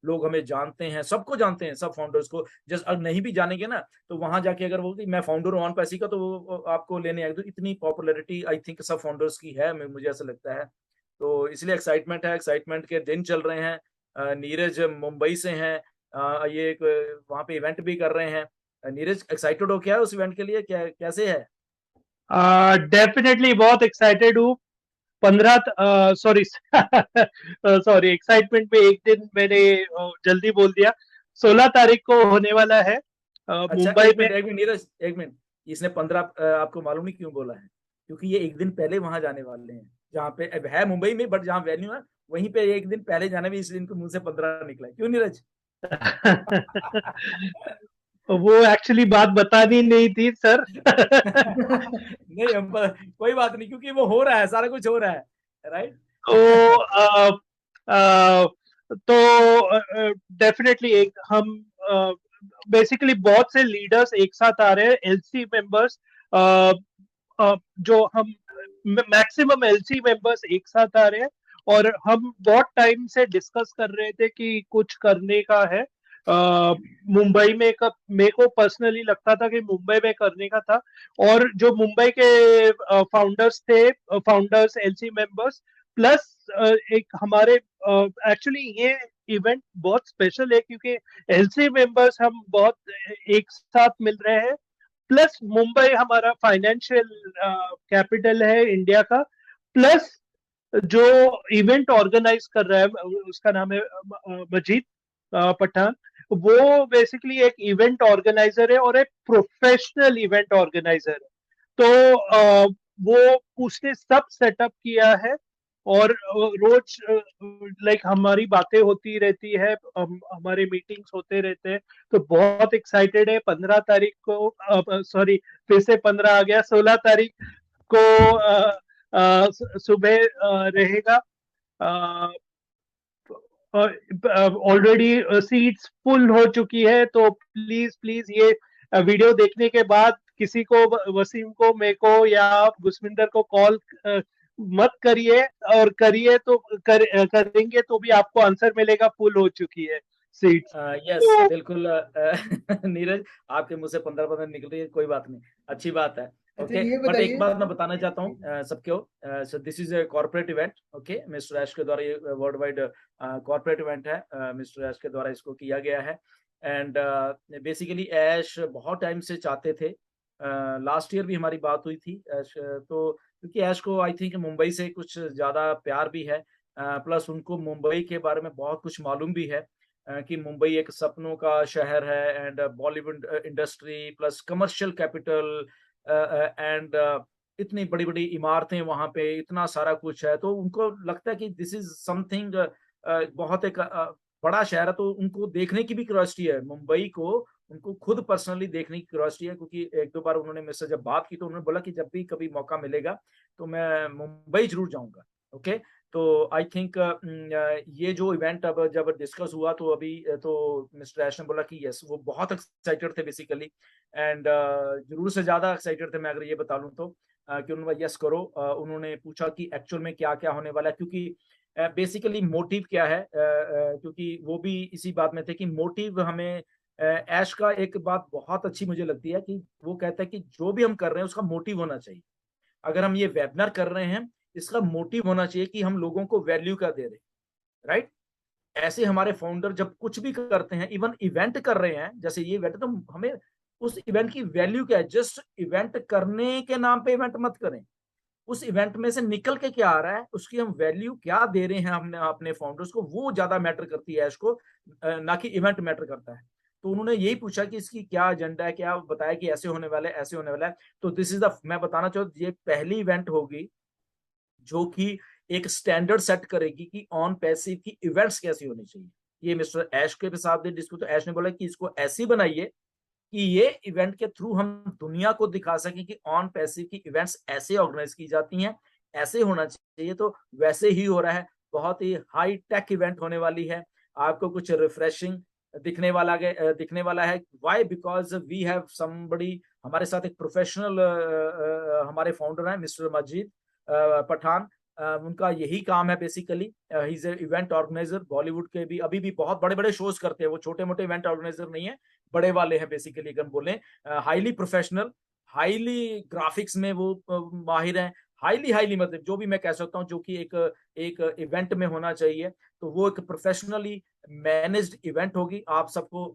लोग हमें जानते हैं, सबको जानते हैं, सब फाउंडर्स को। जस्ट अगर नहीं भी जानेंगे ना, तो वहां जाके अगर वो मैं फाउंडर हूँ ऑन पैसी का, तो वो आपको लेने आएगा। तो इतनी पॉपुलैरिटी आई थिंक सब फाउंडर्स की है, मुझे ऐसा लगता है। तो इसलिए एक्साइटमेंट है, एक्साइटमेंट के दिन चल रहे हैं। नीरज मुंबई से हैं, ये एक वहाँ पे इवेंट भी कर रहे हैं। नीरज एक्साइटेड हो क्या उस इवेंट के लिए, क्या कैसे है? डेफिनेटली बहुत एक्साइटेड हूँ। 15 सॉरी सॉरी, एक्साइटमेंट में एक दिन मैंने जल्दी बोल दिया। 16 तारीख को होने वाला है अच्छा, मुंबई में। एक मिनट नीरज, एक मिनट। इसने 15 आपको मालूम नहीं क्यों बोला है? क्योंकि ये एक दिन पहले वहां जाने वाले हैं, जहाँ पे अब है मुंबई में, बट जहाँ वेन्यू है वहीं पे एक दिन पहले जाने भी, इसलिए इनको मुंह से 15 निकला है। क्यों नीरज? वो एक्चुअली बात बतानी नहीं थी सर। नहीं, कोई बात नहीं, क्योंकि वो हो रहा है, सारा कुछ हो रहा है, राइट। तो डेफिनेटली एक हम बेसिकली बहुत से लीडर्स एक साथ आ रहे हैं, एलसी मेंबर्स, जो हम मैक्सिमम एलसी मेंबर्स एक साथ आ रहे हैं। और हम बहुत टाइम से डिस्कस कर रहे थे कि कुछ करने का है मुंबई में। मेरे को पर्सनली लगता था कि मुंबई में करने का था। और जो मुंबई के फाउंडर्स थे, फाउंडर्स, एलसी मेंबर्स, प्लस एक हमारे, एक्चुअली ये इवेंट बहुत स्पेशल है क्योंकि एलसी मेंबर्स हम बहुत एक साथ मिल रहे हैं, प्लस मुंबई हमारा फाइनेंशियल कैपिटल है इंडिया का, प्लस जो इवेंट ऑर्गेनाइज कर रहा है उसका नाम है मजीद पठान। वो बेसिकली एक इवेंट ऑर्गेनाइजर है और एक प्रोफेशनल इवेंट ऑर्गेनाइजर है। तो वो उसने सब सेटअप किया है और रोज लाइक हमारी बातें होती रहती है, हमारे मीटिंग्स होते रहते हैं। तो बहुत एक्साइटेड है। 15 तारीख को, सॉरी फिर से 15 आ गया, 16 तारीख को सुबह रहेगा। ऑलरेडी सीट्स फुल हो चुकी है। तो प्लीज प्लीज ये वीडियो देखने के बाद किसी को, वसीम को, मेरे को या गुसविंदर को कॉल मत करिए, और करिए तो करेंगे तो भी आपको आंसर मिलेगा, फुल हो चुकी है सीट्स। यस बिल्कुल नीरज, आपके मुंह से 15 निकल रही है, कोई बात नहीं, अच्छी बात है। ओके, ये बट एक बताइए। बात मैं बताना चाहता हूँ सबको, so this is a corporate event. Okay, mister Ash के द्वारा ये वर्ल्ड वाइड कॉर्पोरेट इवेंट है, मिस्टर ऐश के द्वारा इसको किया गया है। एंड बेसिकली ऐश बहुत टाइम से चाहते थे, लास्ट ईयर भी हमारी बात हुई थी ऐश, तो क्योंकि ऐश को आई थिंक मुंबई से कुछ ज्यादा प्यार भी है, प्लस उनको मुंबई के बारे में बहुत कुछ मालूम भी है कि मुंबई एक सपनों का शहर है, and Bollywood industry plus commercial capital, and इतनी बड़ी बड़ी इमारतें वहां पे, इतना सारा कुछ है। तो उनको लगता है कि दिस इज समथिंग बहुत एक बड़ा शहर है, तो उनको देखने की भी क्यूरियोसिटी है मुंबई को, उनको खुद पर्सनली देखने की क्यूरियोसिटी है। क्योंकि एक दो बार उन्होंने मुझसे जब बात की तो उन्होंने बोला कि जब भी कभी मौका मिलेगा तो मैं मुंबई जरूर जाऊंगा। ओके, तो आई थिंक ये जो इवेंट अब जब डिस्कस हुआ तो अभी तो मिस्टर ऐश ने बोला कि यस, वो बहुत एक्साइटेड थे बेसिकली, एंड जरूर से ज्यादा एक्साइटेड थे, मैं अगर ये बता लूं तो, कि उन्होंने यस करो। उन्होंने पूछा कि एक्चुअल में क्या क्या होने वाला है, क्योंकि बेसिकली मोटिव क्या है, क्योंकि वो भी इसी बात में थे कि मोटिव हमें, ऐश का एक बात बहुत अच्छी मुझे लगती है कि वो कहता है कि जो भी हम कर रहे हैं उसका मोटिव होना चाहिए। अगर हम ये वेबिनार कर रहे हैं, इसका मोटिव होना चाहिए कि हम लोगों को वैल्यू क्या दे रहे हैं, राइट। ऐसे हमारे फाउंडर जब कुछ भी करते हैं, इवन इवेंट कर रहे हैं, जैसे ये इवेंट, तो हमें उस इवेंट की वैल्यू क्या है। जस्ट इवेंट करने के नाम पे इवेंट मत करें, उस इवेंट में से निकल के क्या आ रहा है, उसकी हम वैल्यू क्या दे रहे हैं हमने अपने फाउंडर्स को, वो ज्यादा मैटर करती है इसको, ना कि इवेंट मैटर करता है। तो उन्होंने यही पूछा कि इसकी क्या एजेंडा है, क्या बताया कि ऐसे होने वाला है, ऐसे होने वाला है। तो दिस इज द, मैं बताना चाहूँ, ये पहली इवेंट होगी जो कि एक स्टैंडर्ड सेट करेगी कि ऑन पैसिव की इवेंट्स कैसी होनी चाहिए। ये मिस्टर ऐश के साथ भी डिस्कस, तो ऐश ने बोला कि इसको ऐसी बनाइए कि ये इवेंट के थ्रू हम दुनिया को दिखा सकें कि ऑन पैसिव की इवेंट्स ऐसे ऑर्गेनाइज की जाती हैं, ऐसे होना चाहिए। तो वैसे ही हो रहा है, बहुत ही हाई टेक इवेंट होने वाली है, आपको कुछ रिफ्रेशिंग दिखने वाला है। Why? Because we have somebody, हमारे साथ एक प्रोफेशनल हमारे फाउंडर हैं मिस्टर मजीद पठान। उनका यही काम है basically, he is event organiser, Bollywood के भी अभी भी बहुत बड़े बड़े शोज करते हैं, वो छोटे मोटे इवेंट ऑर्गेनाइजर नहीं है, बड़े वाले हैं बेसिकली। अगर बोले हाईली प्रोफेशनल, हाईली ग्राफिक्स में वो माहिर हैं, हाईली हाईली मतलब जो भी मैं कह सकता हूँ जो कि एक इवेंट में होना चाहिए, तो वो एक प्रोफेशनली मैनेज्ड इवेंट होगी। आप सबको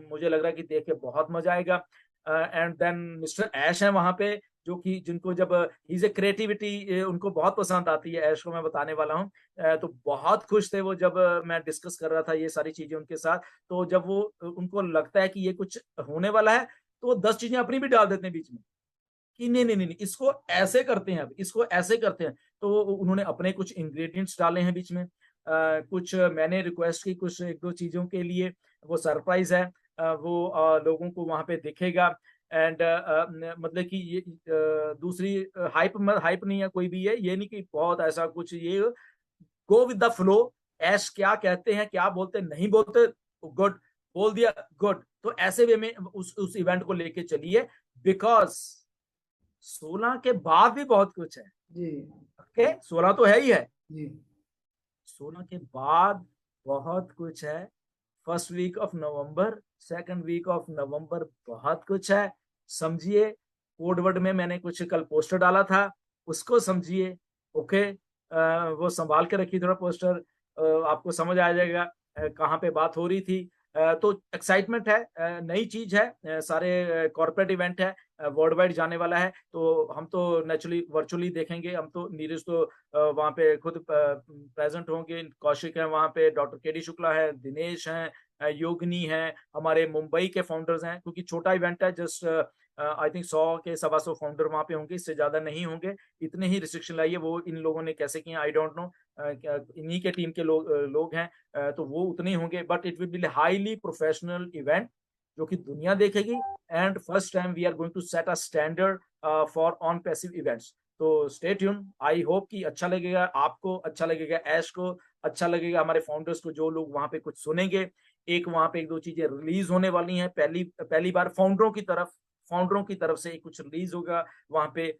मुझे लग रहा है कि देख के बहुत मजा आएगा। एंड देन मिस्टर ऐश है वहां पे, जो कि जिनको जब इज ए क्रिएटिविटी उनको बहुत पसंद आती है, ऐश को मैं बताने वाला हूँ। तो बहुत खुश थे वो जब मैं डिस्कस कर रहा था ये सारी चीजें उनके साथ। तो जब वो उनको लगता है कि ये कुछ होने वाला है, तो वो 10 चीजें अपनी भी डाल देते हैं बीच में कि नहीं नहीं नहीं नहीं, इसको ऐसे करते हैं, अब इसको ऐसे करते हैं। तो उन्होंने अपने कुछ इंग्रेडिएंट्स डाले हैं बीच में, कुछ मैंने रिक्वेस्ट की कुछ एक दो चीजों के लिए, वो सरप्राइज है, वो लोगों को वहां पे दिखेगा। एंड मतलब कि ये दूसरी हाइप नहीं है कोई भी, है ये नहीं कि बहुत ऐसा कुछ, ये गो विद द फ्लो। ऐश क्या कहते हैं, क्या बोलते नहीं बोलते, गुड बोल दिया, गुड। तो ऐसे वे में उस इवेंट को लेके चलिए, बिकॉज 16 के बाद भी बहुत कुछ है जी। ओके, 16 तो है ही है, जी। 16 के बाद बहुत कुछ है। First week of November, second week of November, बहुत कुछ है। समझिए, कोडवर्ड में मैंने कुछ कल पोस्टर डाला था, उसको समझिए। ओके, वो संभाल के रखिए थोड़ा पोस्टर, आपको समझ आ जाएगा कहाँ पे बात हो रही थी। तो एक्साइटमेंट है, नई चीज है, सारे कॉर्पोरेट इवेंट है, वर्ल्ड वाइड जाने वाला है। तो हम तो नेचुरली वर्चुअली देखेंगे, हम तो नीरज तो वहाँ पे खुद प्रेजेंट होंगे, कौशिक है वहाँ पे, डॉक्टर के डी शुक्ला है, दिनेश हैं, योगिनी है, हमारे मुंबई के फाउंडर्स हैं, क्योंकि छोटा इवेंट है, जस्ट आई थिंक 100 के 125 फाउंडर वहाँ पे होंगे, इससे ज्यादा नहीं होंगे। इतने ही रिस्ट्रिक्शन लाइए, वो इन लोगों ने कैसे किए आई डोंट नो, इन्हीं के टीम के लोग हैं, तो वो उतने ही होंगे, but it will be highly professional event जो कि दुनिया देखेगी। And first time we are going to set a standard for on passive events. तो स्टे ट्यून, आई होप कि अच्छा लगेगा, आपको अच्छा लगेगा, ऐश को अच्छा लगेगा, हमारे फाउंडर्स को, जो लोग वहां पे कुछ सुनेंगे। एक वहां पे 1-2 चीजें रिलीज होने वाली हैं, पहली बार फाउंडरों की तरफ से कुछ रिलीज होगा वहां पे,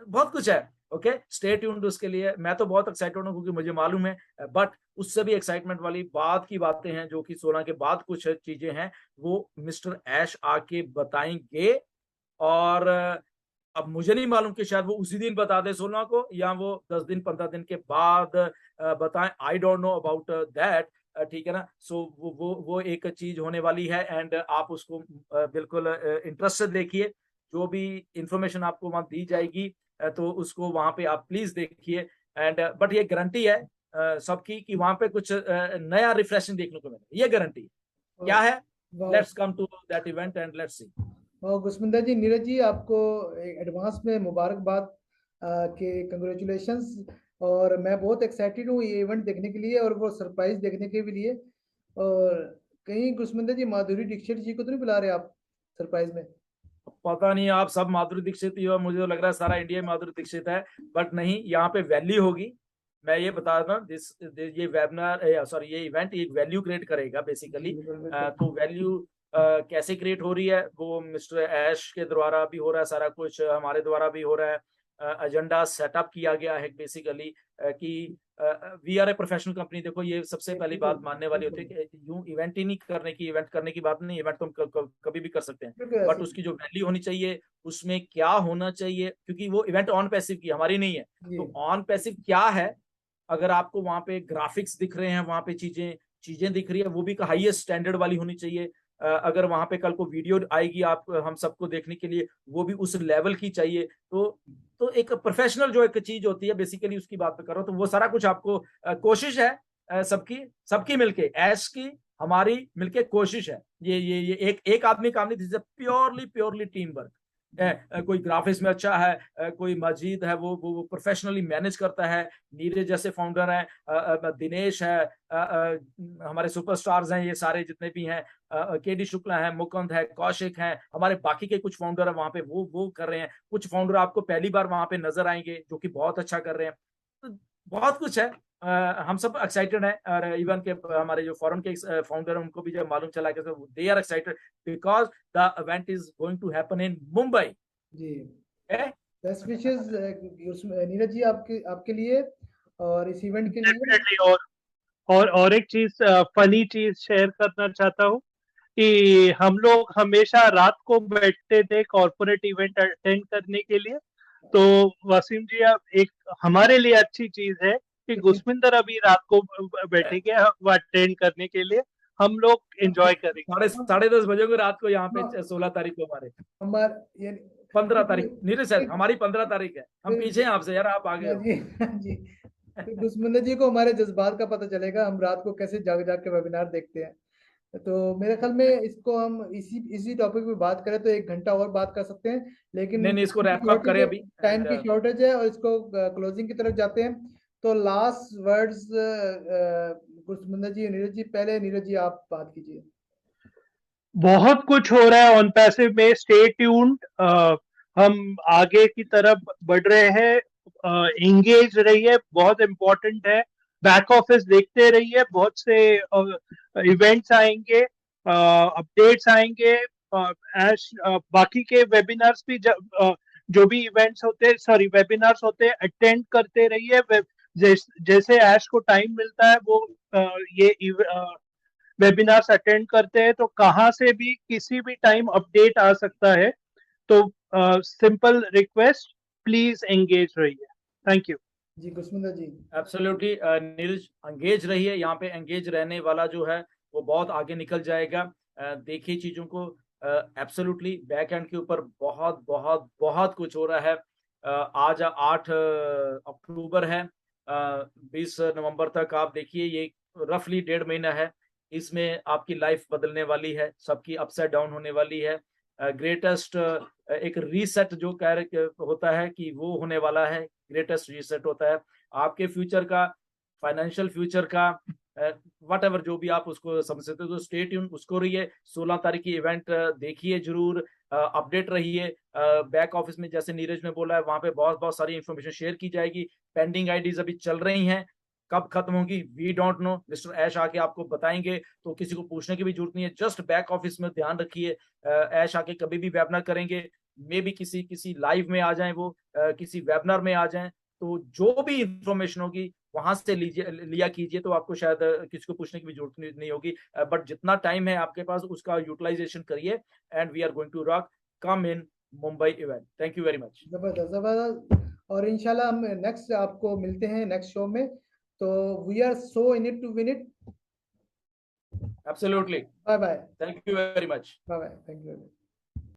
बहुत कुछ है। ओके, स्टे ट्यून्ड उसके लिए। मैं तो बहुत एक्साइटेड हूँ क्योंकि मुझे मालूम है, बट उससे भी एक्साइटमेंट वाली बात की बातें हैं जो कि 16 के बाद कुछ चीजें हैं वो मिस्टर ऐश आके बताएंगे। और अब मुझे नहीं मालूम कि शायद वो उसी दिन बता दे 16 को, या वो 10 दिन 15 दिन के बाद बताएं, I don't know about that. ठीक है ना। सो वो एक चीज होने वाली है, एंड आप उसको बिल्कुल इंटरेस्ट से देखिए। जो भी इंफॉर्मेशन आपको वहां दी जाएगी तो उसको वहां पे आप प्लीज देखिए। एंड बट ये गारंटी है सबकी कि वहां पे कुछ नया रिफ्रेशिंग देखने को मिले, ये गारंटी है। क्या है, let's come to that event and let's see. और गुस्मिंदर जी, नीरज जी, आपको एडवांस में मुबारकबाद के कंग्रेचुलेशंस। और मैं बहुत एक्साइटेड हूँ ये इवेंट देखने के लिए और वो सरप्राइज देखने के भी लिए। और कहीं गुस्मिंदर जी माधुरी दीक्षित जी को तो नहीं बुला रहे आप सरप्राइज में? पता नहीं, आप सब माधुरी दीक्षित ही हो, मुझे तो लग रहा है सारा इंडिया माधुरी दीक्षित है, बट नहीं, यहाँ पे वैल्यू होगी। मैं ये बता रहा हूँ, ये वेबिनार सॉरी ये इवेंट एक वैल्यू क्रिएट करेगा बेसिकली। तो वैल्यू कैसे क्रिएट हो रही है, वो मिस्टर ऐश के द्वारा भी हो रहा है, सारा कुछ हमारे द्वारा भी हो रहा है। एजेंडा सेटअप किया गया है बेसिकली कि we are a professional company. देखो, ये सबसे पहली बात मानने वाली होती है कि यूं इवेंट ही नहीं करने की, इवेंट करने की बात नहीं, इवेंट तो हम कभी भी कर सकते हैं, बट उसकी जो वैल्यू होनी चाहिए, उसमें क्या होना चाहिए, क्योंकि वो इवेंट ऑन पैसिव की हमारी नहीं है। तो ऑन पैसिव क्या है, अगर आपको वहां पे ग्राफिक्स दिख रहे हैं, वहां पे चीजें दिख रही है, वो भी हाईएस्ट स्टैंडर्ड वाली होनी चाहिए। अगर वहां पे कल को वीडियो आएगी आप हम सबको देखने के लिए, वो भी उस लेवल की चाहिए। तो एक प्रोफेशनल जो एक चीज होती है बेसिकली, उसकी बात पे करो। तो वो सारा कुछ आपको कोशिश है सबकी मिलके, ऐश की हमारी मिलके कोशिश है। ये एक आदमी काम नहीं, प्योरली टीम वर्क। कोई ग्राफिक्स में अच्छा है, कोई मजीद है, वो प्रोफेशनली मैनेज करता है। नीरज जैसे फाउंडर हैं, दिनेश है, हमारे सुपरस्टार्स हैं, ये सारे जितने भी हैं, के डी शुक्ला है, मुकुंद है, कौशिक हैं, हमारे बाकी के कुछ फाउंडर है वहां पे, वो कर रहे हैं। कुछ फाउंडर आपको पहली बार वहां पे नजर आएंगे जो कि बहुत अच्छा कर रहे हैं। तो बहुत कुछ है, हम सब एक्साइटेड हैं। और इवन के हमारे जो फॉरेन के फाउंडर हैं, उनको भी जब मालूम चला कि they are excited because the event is going to happen in Mumbai. जी, बेस्ट विशेस नीरज जी आपके लिए और इस इवेंट के लिए। डेफिनेटली। और एक चीज, फनी चीज शेयर करना चाहता हूँ कि हम लोग हमेशा रात को बैठते थे कॉर्पोरेट इवेंट अटेंड करने के लिए। तो वसीम जी, अब एक हमारे लिए अच्छी चीज है कि गुस्मिंदर अभी रात को बैठेंगे अटेंड करने के लिए, हम लोग एंजॉय करेंगे। 10:30 बजे रात को यहाँ पे 16 तारीख को हमारे 15 तारीख नीरज सर, हमारी 15 तारीख है। हम पीछे हैं आपसे यार, आप आगे हो। जी, गुस्मिंदर जी को हमारे जज्बात का पता चलेगा, हम रात को कैसे जाग के वेबिनार देखते हैं। तो मेरे ख्याल में इसको हम इसी टॉपिक पे बात करें तो 1 घंटा और बात कर सकते हैं, लेकिन नहीं, इसको रैप अप करें अभी, टाइम की शॉर्टेज है और इसको क्लोजिंग की तरफ जाते हैं। तो लास्ट वर्ड्स गुस्मिंदर जी, नीरज जी, पहले नीरज जी आप बात कीजिए। बहुत कुछ हो रहा है ऑन पैसिव में, स्टे ट्यून्ड। हम आगे की तरफ बढ़ रहे हैं, एंगेज रहिए, बहुत इम्पोर्टेंट है। बैक ऑफिस देखते रहिए, बहुत से इवेंट्स आएंगे, अपडेट्स आएंगे। बाकी के वेबिनार्स भी जो भी इवेंट्स होते, सॉरी वेबिनार्स होते, अटेंड करते रहिए। जैसे ऐश को टाइम मिलता है वो ये वेबिनार्स अटेंड करते हैं, तो कहाँ से भी किसी भी टाइम अपडेट आ सकता है। तो सिंपल रिक्वेस्ट, प्लीज एंगेज रहिए। थैंक यू जी। गुस्मिंदर जी। एब्सोल्युटली नीरज, एंगेज रहिए। यहाँ पे एंगेज रहने वाला जो है वो बहुत आगे निकल जाएगा। देखिए चीजों को, एब्सोल्युटली बैक एंड के ऊपर बहुत बहुत बहुत कुछ हो रहा है। आज 8 अक्टूबर है, 20 नवंबर तक आप देखिए, ये रफली 1.5 महीना है। इसमें आपकी लाइफ बदलने वाली है, सबकी अपसाइड डाउन होने वाली है। ग्रेटेस्ट एक रीसेट जो होता है कि वो होने वाला है, ग्रेटेस्ट रीसेट होता है आपके फ्यूचर का, फाइनेंशियल फ्यूचर का, वट एवर जो भी आप उसको समझ सकते हो। तो स्टे ट्यून, उसको रहिए, 16 तारीख की इवेंट देखिए जरूर, अपडेट रहिए। बैक ऑफिस में जैसे नीरज ने बोला है, वहां पे बहुत बहुत सारी इंफॉर्मेशन शेयर की जाएगी। पेंडिंग आईडीज अभी चल रही हैं, कब खत्म होगी वी डोंट नो, मिस्टर ऐश आके आपको बताएंगे, तो किसी को पूछने की भी जरूरत नहीं है। जस्ट बैक ऑफिस में ध्यान रखिए, ऐश आके कभी भी वेबिनार करेंगे, मे बी किसी लाइव में आ जाएं, वो किसी वेबिनार में आ जाएं, तो जो भी इंफॉर्मेशन होगी वहां से लिया कीजिए, तो आपको शायद किसी को पूछने की भी जरूरत नहीं होगी। बट जितना टाइम है आपके पास उसका यूटिलाइजेशन करिए, and we are going to rock, come in Mumbai event. Thank you very much. जबरदस्त जबरदस्त। और इंशाल्लाह हम नेक्स्ट आपको मिलते हैं नेक्स्ट शो में। तो we are so in it to win it. Absolutely. Bye bye. Thank you very much. Bye bye. Thank you.